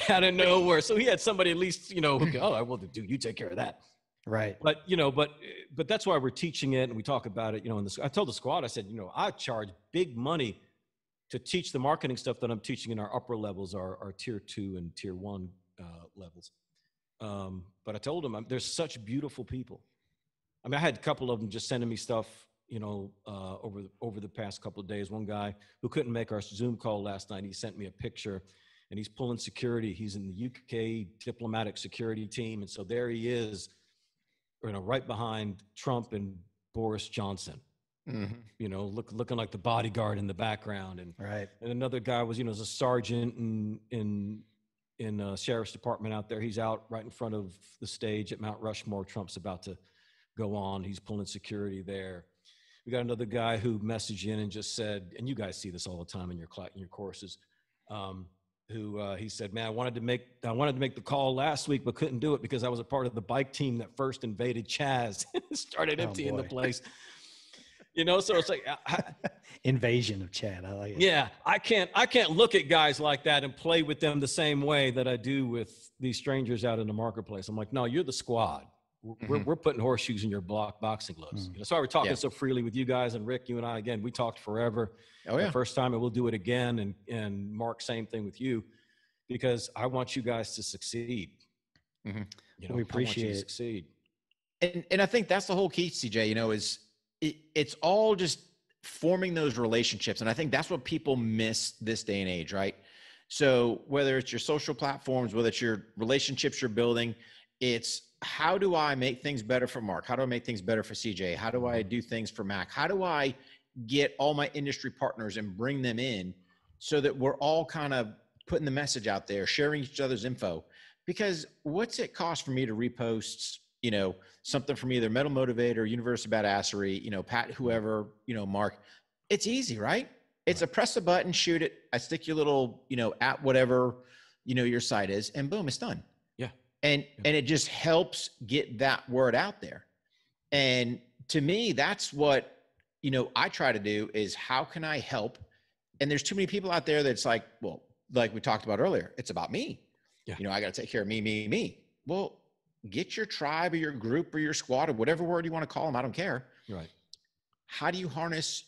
Out of nowhere. So he had somebody at least, you know, who go, oh, well, dude, you take care of that. Right. But, you know, but that's why we're teaching it and we talk about it, you know, I told the squad, I said, you know, I charge big money to teach the marketing stuff that I'm teaching in our upper levels, our tier 2 and tier 1 levels. But I told them, there's such beautiful people. I mean, I had a couple of them just sending me stuff, you know, over the past couple of days. One guy who couldn't make our Zoom call last night, he sent me a picture and he's pulling security. He's in the UK diplomatic security team. And so there he is, you know, right behind Trump and Boris Johnson, mm-hmm. you know, looking like the bodyguard in the background. And, right. And another guy was, you know, as a sergeant in a sheriff's department out there. He's out right in front of the stage at Mount Rushmore. Trump's about to go on. He's pulling security there. We got another guy who messaged in and just said, and you guys see this all the time in your courses, he said, man, I wanted to make the call last week, but couldn't do it because I was a part of the bike team that first invaded Chaz and started emptying the place. You know, so it's like invasion of Chad. I like it. Yeah, I can't look at guys like that and play with them the same way that I do with these strangers out in the marketplace. I'm like, no, you're the squad. We're putting horseshoes in your boxing gloves. Mm-hmm. You know, so we're talking so freely with you guys, and Rick, you and I, again, we talked forever. Oh yeah. The first time, and we'll do it again. And Mark, same thing with you, because I want you guys to succeed. Mm-hmm. You know, we appreciate it. Succeed. And I think that's the whole key, CJ. You know, is it's all just forming those relationships. And I think that's what people miss this day and age, right? So whether it's your social platforms, whether it's your relationships you're building, it's how do I make things better for Mark? How do I make things better for CJ? How do I do things for Mac? How do I get all my industry partners and bring them in so that we're all kind of putting the message out there, sharing each other's info? Because what's it cost for me to repost, you know, something from either Metal Motivator, University of Badassery, you know, Pat, whoever, you know, Mark? It's easy, right? It's a press a button, shoot it. I stick your little, you know, at whatever, you know, your site is, and boom, it's done. Yeah. And it just helps get that word out there. And to me, that's what, you know, I try to do is how can I help? And there's too many people out there that's like, well, like we talked about earlier, it's about me. Yeah. You know, I got to take care of me. Well, get your tribe or your group or your squad or whatever word you want to call them. I don't care. Right. How do you harness,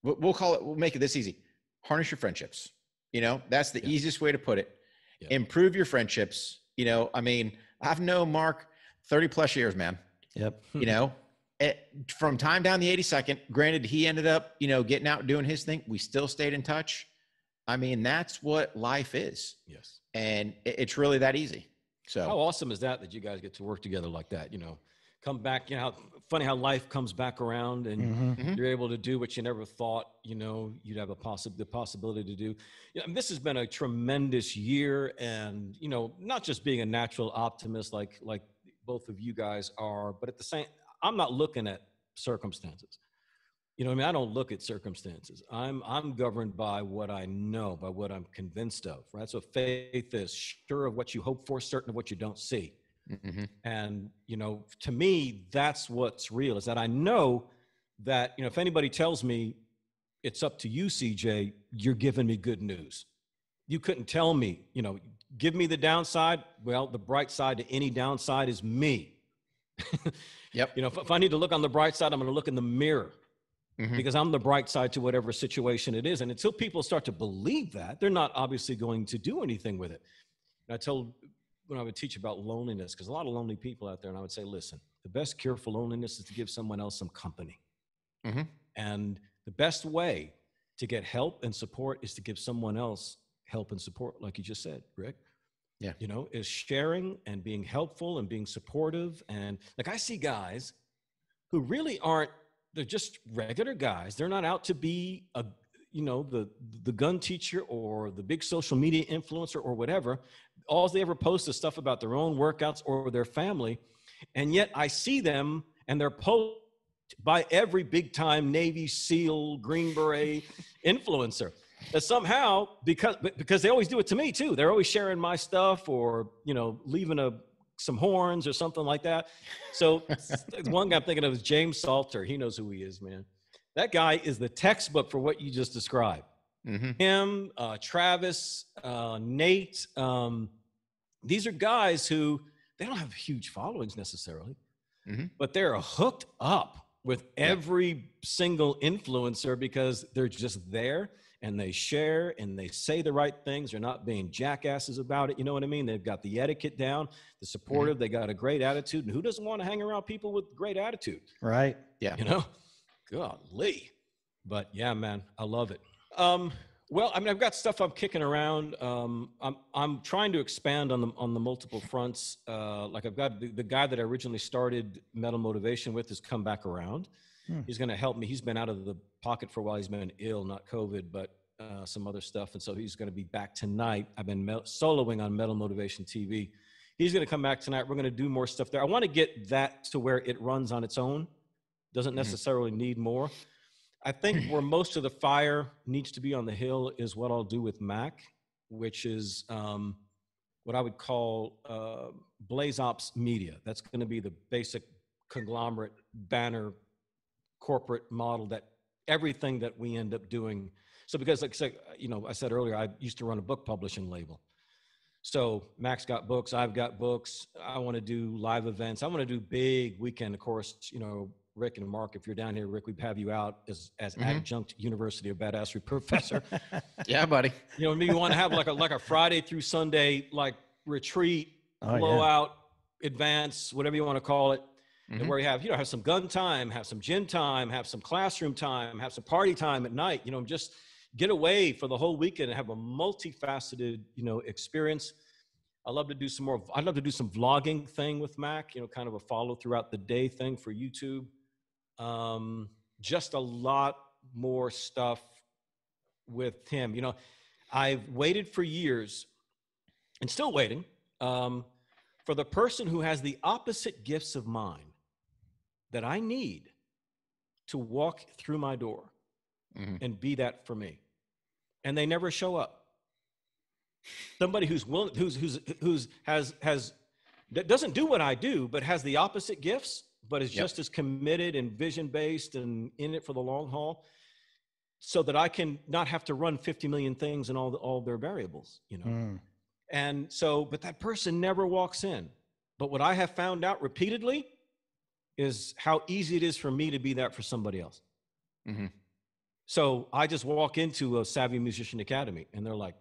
we'll make it this easy. Harness your friendships. You know, that's the easiest way to put it. Yeah. Improve your friendships. You know, I mean, I've known Mark 30 plus years, man. Yep. You know, from time down the 82nd, granted, he ended up, you know, getting out and doing his thing. We still stayed in touch. I mean, that's what life is. Yes. And it's really that easy. So how awesome is that you guys get to work together like that, you know, come back, you know, funny how life comes back around and you're able to do what you never thought, you know, you'd have the possibility to do. You know, this has been a tremendous year, and, you know, not just being a natural optimist like both of you guys are, but at the same, I'm not looking at circumstances. You know what I mean? I don't look at circumstances. I'm governed by what I know, by what I'm convinced of, right? So faith is sure of what you hope for, certain of what you don't see. And, you know, to me, that's what's real, is that I know that, you know, if anybody tells me it's up to you, CJ, you're giving me good news. You couldn't tell me, you know, give me the downside. Well, the bright side to any downside is me. Yep. You know, if I need to look on the bright side, I'm going to look in the mirror. Because I'm the bright side to whatever situation it is. And until people start to believe that, they're not obviously going to do anything with it. And I told, when I would teach about loneliness, because a lot of lonely people out there, and I would say, listen, the best cure for loneliness is to give someone else some company. And the best way to get help and support is to give someone else help and support, like you just said, Rick. Yeah. You know, is sharing and being helpful and being supportive. And like, I see guys who really aren't, they're just regular guys. They're not out to be a, you know, the gun teacher or the big social media influencer or whatever. All they ever post is stuff about their own workouts or their family. And yet I see them and they're posted by every big time Navy SEAL, Green Beret influencer. That somehow, because they always do it to me too. They're always sharing my stuff or, you know, leaving some horns or something like that. So one guy I'm thinking of is James Salter. He knows who he is, man. That guy is the textbook for what you just described. Him, Travis, Nate. These are guys who, they don't have huge followings necessarily, but they're hooked up with every single influencer because they're just there. And they share and they say the right things. They're not being jackasses about it. You know what I mean? They've got the etiquette down, the supportive. They got a great attitude. And who doesn't want to hang around people with great attitude? Right. Yeah. You know, golly. But yeah, man, I love it. Well, I mean, I've got stuff I'm kicking around. I'm trying to expand on the multiple fronts. Like I've got the guy that I originally started Metal Motivation with has come back around. He's going to help me. He's been out of the pocket for a while. He's been ill, not COVID, but some other stuff. And so he's going to be back tonight. I've been soloing on Metal Motivation TV. He's going to come back tonight. We're going to do more stuff there. I want to get that to where it runs on its own. Doesn't necessarily need more. I think where most of the fire needs to be on the hill is what I'll do with Mac, which is what I would call Blaze Ops Media. That's going to be the basic conglomerate banner corporate model that everything that we end up doing. So because like, you know, I said earlier, I used to run a book publishing label. So Mac's got books, I've got books. I want to do live events. I want to do big weekend. Of course, you know, Rick and Mark, if you're down here, Rick, we'd have you out as adjunct University of Badassery professor. Yeah, buddy. You know, maybe you want to have like a Friday through Sunday, like retreat, blowout, advance, whatever you want to call it. And where you have, you know, have some gun time, have some gym time, have some classroom time, have some party time at night, you know, just get away for the whole weekend and have a multifaceted, you know, experience. I'd love to do some vlogging thing with Mac, you know, kind of a follow throughout the day thing for YouTube. Just a lot more stuff with him. You know, I've waited for years and still waiting for the person who has the opposite gifts of mine that I need to walk through my door and be that for me. And they never show up. Somebody who's willing, that doesn't do what I do, but has the opposite gifts, but is just as committed and vision-based and in it for the long haul, so that I can not have to run 50 million things and all their variables, you know? And so, but that person never walks in. But what I have found out repeatedly is how easy it is for me to be that for somebody else. So I just walk into a Savvy Musician Academy and they're like,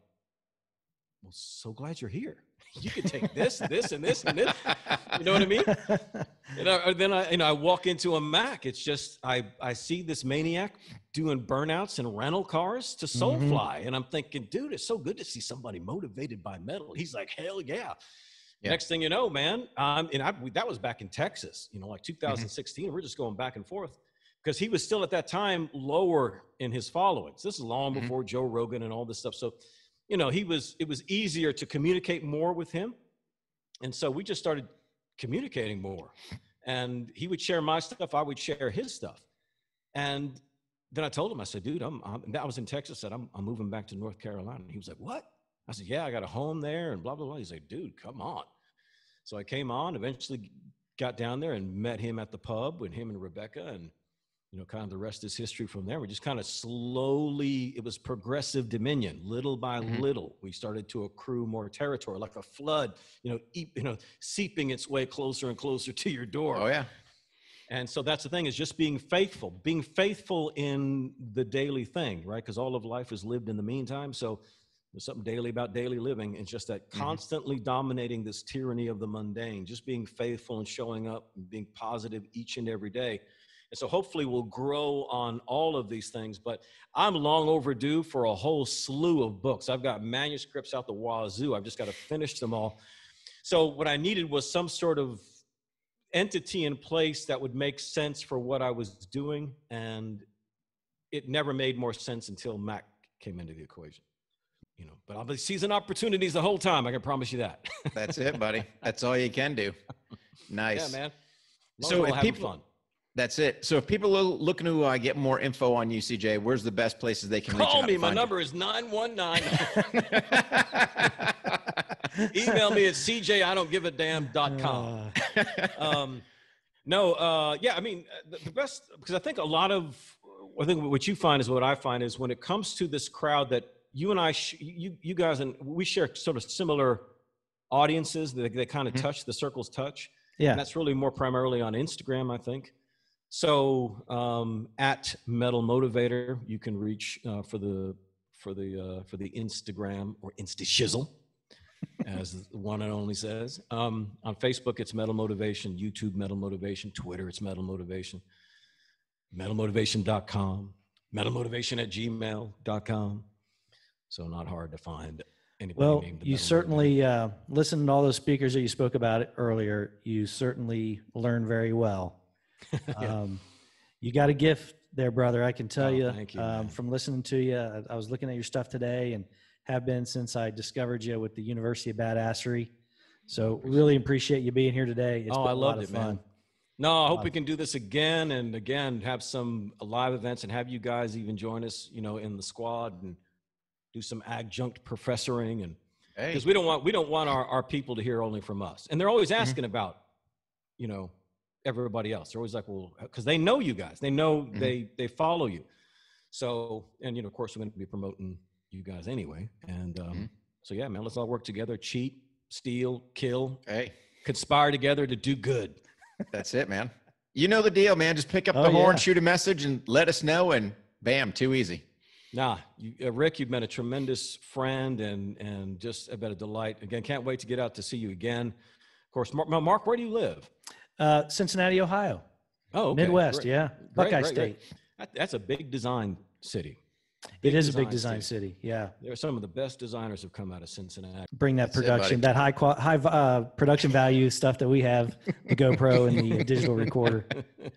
well, so glad you're here. you could take this, this, and this, and this. You know what I mean? And then I walk into a Mac. It's just, I see this maniac doing burnouts in rental cars to Soulfly. And I'm thinking, dude, it's so good to see somebody motivated by metal. He's like, hell yeah. Next thing you know, man, that was back in Texas, like 2016. We're just going back and forth because he was still at that time lower in his followings. This is long before Joe Rogan and all this stuff. So, it was easier to communicate more with him. And so we just started communicating more, and he would share my stuff. I would share his stuff. And then I told him, I said, dude, I was in Texas. I said, I'm moving back to North Carolina. And he was like, what? I said, yeah, I got a home there and blah, blah, blah. He's like, dude, come on. So I came on, eventually got down there and met him at the pub with him and Rebecca, and kind of the rest is history from there. We just kind of slowly, it was progressive dominion. Little by little, we started to accrue more territory, like a flood, seeping its way closer and closer to your door. Oh, yeah. And so that's the thing, is just being faithful in the daily thing, right? Because all of life is lived in the meantime. So there's something daily about daily living. It's just that constantly dominating this tyranny of the mundane, just being faithful and showing up and being positive each and every day. And so hopefully we'll grow on all of these things, but I'm long overdue for a whole slew of books. I've got manuscripts out the wazoo. I've just got to finish them all. So what I needed was some sort of entity in place that would make sense for what I was doing. And it never made more sense until Mac came into the equation. But I'll be seizing opportunities the whole time. I can promise you that. That's it, buddy. That's all you can do. Nice. Yeah, man. So if people, fun. That's it. So if people are looking to get more info on you, CJ, where's the best places they can reach out? Call me. My number is 919. Email me at cjidon'tgiveadamn.com. The best, because I think what you find is what I find is when it comes to this crowd that you and I, you guys, and we share sort of similar audiences that they kind of touch, the circles touch. Yeah. And that's really more primarily on Instagram, I think. So at Metal Motivator, you can reach for the Instagram, or Insta Shizzle, as the one and only says. On Facebook, it's Metal Motivation. YouTube, Metal Motivation. Twitter, it's Metal Motivation. MetalMotivation.com. MetalMotivation@gmail.com. So not hard to find anybody. Well, you certainly listened to all those speakers that you spoke about earlier. You certainly learned very well. You got a gift there, brother. I can tell you, thank you from listening to you. I was looking at your stuff today and have been since I discovered you with the University of Badassery. So really appreciate you being here today. It's been I loved a lot of fun. Man. No, I hope we can do this again and again, have some live events and have you guys even join us, in the squad and do some adjunct professoring, and because we don't want our people to hear only from us. And they're always asking about, everybody else. They're always like, well, because they know you guys, they know they follow you. So, and of course we're going to be promoting you guys anyway. And so yeah, man, let's all work together, cheat, steal, kill, conspire together to do good. That's it, man. You know the deal, man. Just pick up the horn, shoot a message, and let us know, and bam, too easy. Nah, Rick, you've been a tremendous friend and just been a delight. Again, can't wait to get out to see you again. Of course, Mark, where do you live? Cincinnati, Ohio. Oh, okay. Midwest, great. Yeah. Buckeye State. That's a big design city. It is a big design city. Yeah. There are some of the best designers have come out of Cincinnati. Bring that production, that high production value stuff that we have, the GoPro and the digital recorder.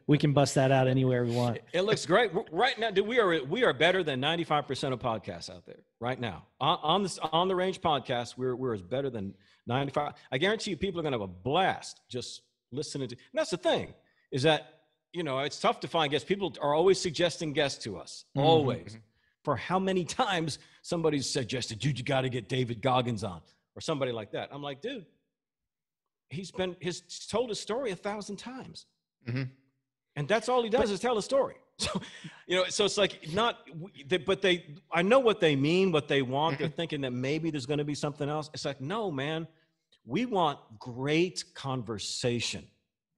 We can bust that out anywhere we want. It looks great right now. Dude, we are better than 95% of podcasts out there right now. On the Range podcast, we're as better than 95. I guarantee you, people are going to have a blast just listening to. And that's the thing, is that it's tough to find guests. People are always suggesting guests to us, always. For how many times somebody's suggested, dude, you got to get David Goggins on, or somebody like that. I'm like, dude, he's told his story 1,000 times. And that's all he does is tell a story. So, so it's like I know what they mean, what they want. They're thinking that maybe there's going to be something else. It's like, no, man, we want great conversation.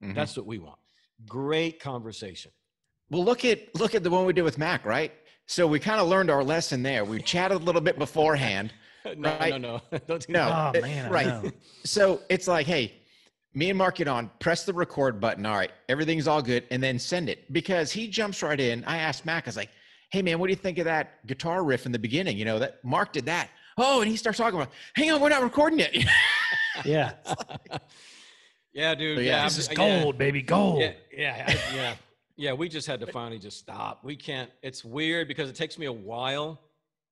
That's what we want. Great conversation. Well, look at the one we did with Mac, right? So we kind of learned our lesson there. We chatted a little bit beforehand. No, right? no. Don't do No. that. Oh man, I right. know. So it's like, hey, me and Mark get on, press the record button. All right, everything's all good, and then send it. Because he jumps right in. I asked Mac, I was like, hey man, what do you think of that guitar riff in the beginning? You know, that Mark did that. Oh, and he starts talking about, hang on, we're not recording yet. Yeah. Yeah, dude. So, Yeah, This is gold, baby, gold. Yeah. We just had to finally just stop. We can't. It's weird because it takes me a while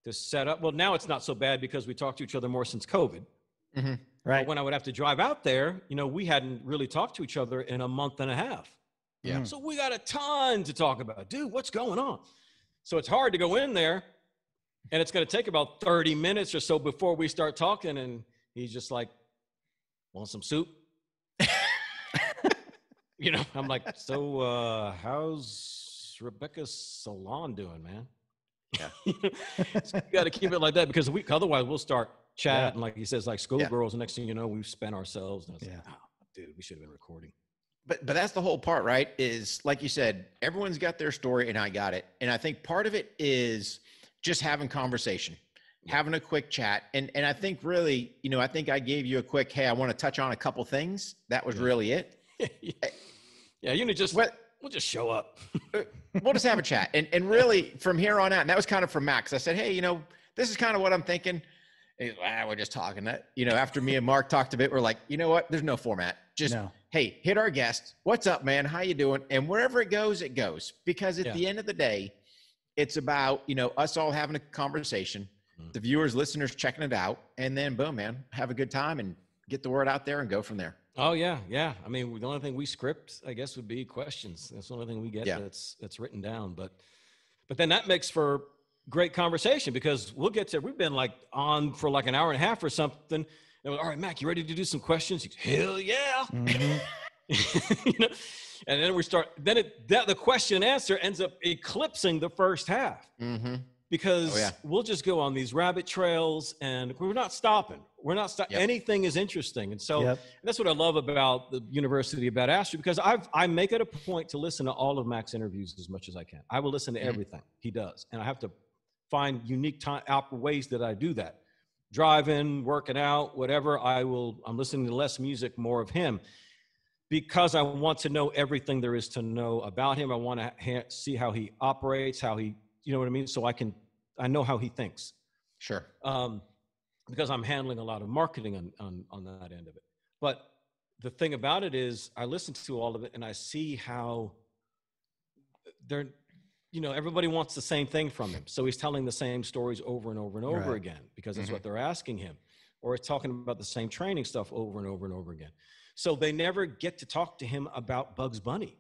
to set up. Well, now it's not so bad because we talk to each other more since COVID. Mm-hmm. Right. But when I would have to drive out there, you know, we hadn't really talked to each other in a month and a half. Yeah. So we got a ton to talk about. Dude, what's going on? So it's hard to go in there, and it's going to take about 30 minutes or so before we start talking. And he's just like, want some soup? You know, I'm like, so how's Rebecca's salon doing, man? Yeah. So you got to keep it like that because otherwise we'll start chatting, like he says, like schoolgirls. And next thing you know, we've spent ourselves. And I was like, oh, dude, we should have been recording. But that's the whole part, right? Is like you said, everyone's got their story and I got it. And I think part of it is just having conversation, having a quick chat. And I think really, you know, I think I gave you a quick, hey, I want to touch on a couple things. That was really it. Yeah, you know, we'll just show up. We'll just have a chat. And really from here on out, and that was kind of from Max. I said, hey, you know, this is kind of what I'm thinking. And he's like, we're just talking that, you know, after me and Mark talked a bit, we're like, you know what? There's no format. Just, hey, hit our guest. What's up, man? How you doing? And wherever it goes, it goes. Because at the end of the day, it's about, you know, us all having a conversation, the viewers, listeners checking it out, and then boom, man, have a good time and get the word out there and go from there. Oh yeah. I mean, the only thing we script, I guess, would be questions. That's the only thing we get that's written down. But then that makes for great conversation because we've been like on for like an hour and a half or something. And all right, Mac, you ready to do some questions? Hell yeah. Mm-hmm. You know? And then we start, the question and answer ends up eclipsing the first half because we'll just go on these rabbit trails and we're not stopping. We're not stopping. Anything is interesting. And so and that's what I love about the University of Badassery because I make it a point to listen to all of Mac's interviews as much as I can. I will listen to everything he does. And I have to find unique ways that I do that. Driving, working out, whatever, I'm listening to less music, more of him. Because I want to know everything there is to know about him. I want to see how he operates, how he, you know what I mean? So I know how he thinks. Sure. Because I'm handling a lot of marketing on that end of it. But the thing about it is I listen to all of it and I see how everybody wants the same thing from him. So he's telling the same stories over and over and over again because that's what they're asking him. Or he's talking about the same training stuff over and over and over again. So they never get to talk to him about Bugs Bunny,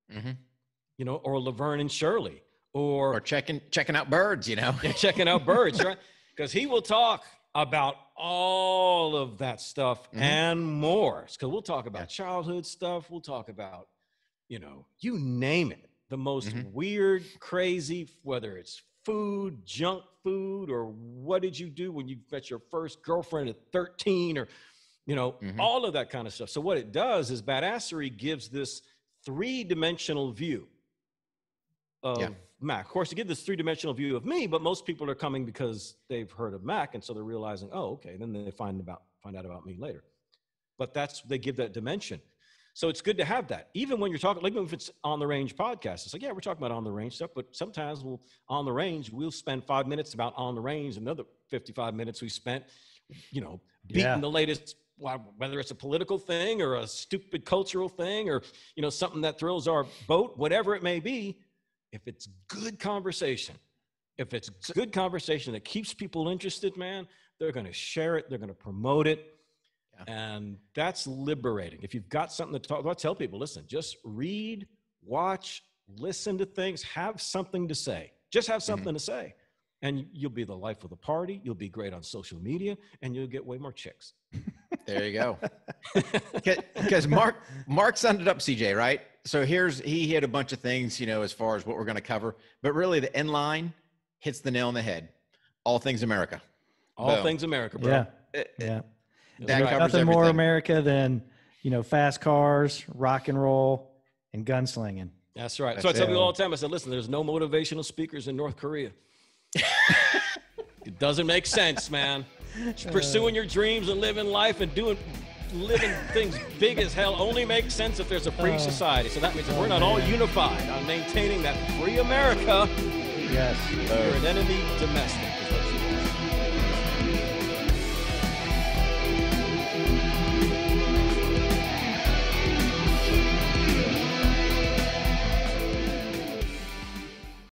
you know, or Laverne and Shirley, or checking out birds, you know, checking out birds, right? Because he will talk about all of that stuff and more. Because we'll talk about childhood stuff. We'll talk about, you know, you name it, the most weird, crazy, whether it's food, junk food, or what did you do when you met your first girlfriend at 13 or, you know, all of that kind of stuff. So what it does is Badassery gives this three-dimensional view of Mac. Of course, you get this three-dimensional view of me, but most people are coming because they've heard of Mac, and so they're realizing, oh, okay, then they find out about me later. But they give that dimension. So it's good to have that. Even when you're talking, like if it's On the Range podcast, it's like, yeah, we're talking about on the range stuff, but sometimes we'll spend 5 minutes about on the range, another 55 minutes we spent, you know, beating the latest, whether it's a political thing or a stupid cultural thing or, you know, something that thrills our boat, whatever it may be. If it's good conversation, that keeps people interested, man, they're going to share it. They're going to promote it. And that's liberating. If you've got something to talk about, tell people, listen, just read, watch, listen to things, have something to say. Just have something to say. And you'll be the life of the party. You'll be great on social media, and you'll get way more chicks. There you go. Because Mark summed it up, CJ, right? So he hit a bunch of things, you know, as far as what we're going to cover. But really, the end line hits the nail on the head. All things America. All things America, bro. Yeah. That covers nothing more everything. America than, you know, fast cars, rock and roll, and gunslinging. That's right. So I tell people all the time, I said, listen, there's no motivational speakers in North Korea. It doesn't make sense, man. pursuing your dreams and living life and living things big as hell only makes sense if there's a free society. So that means if we're not all unified on maintaining that free America, yes, we're an enemy domestic.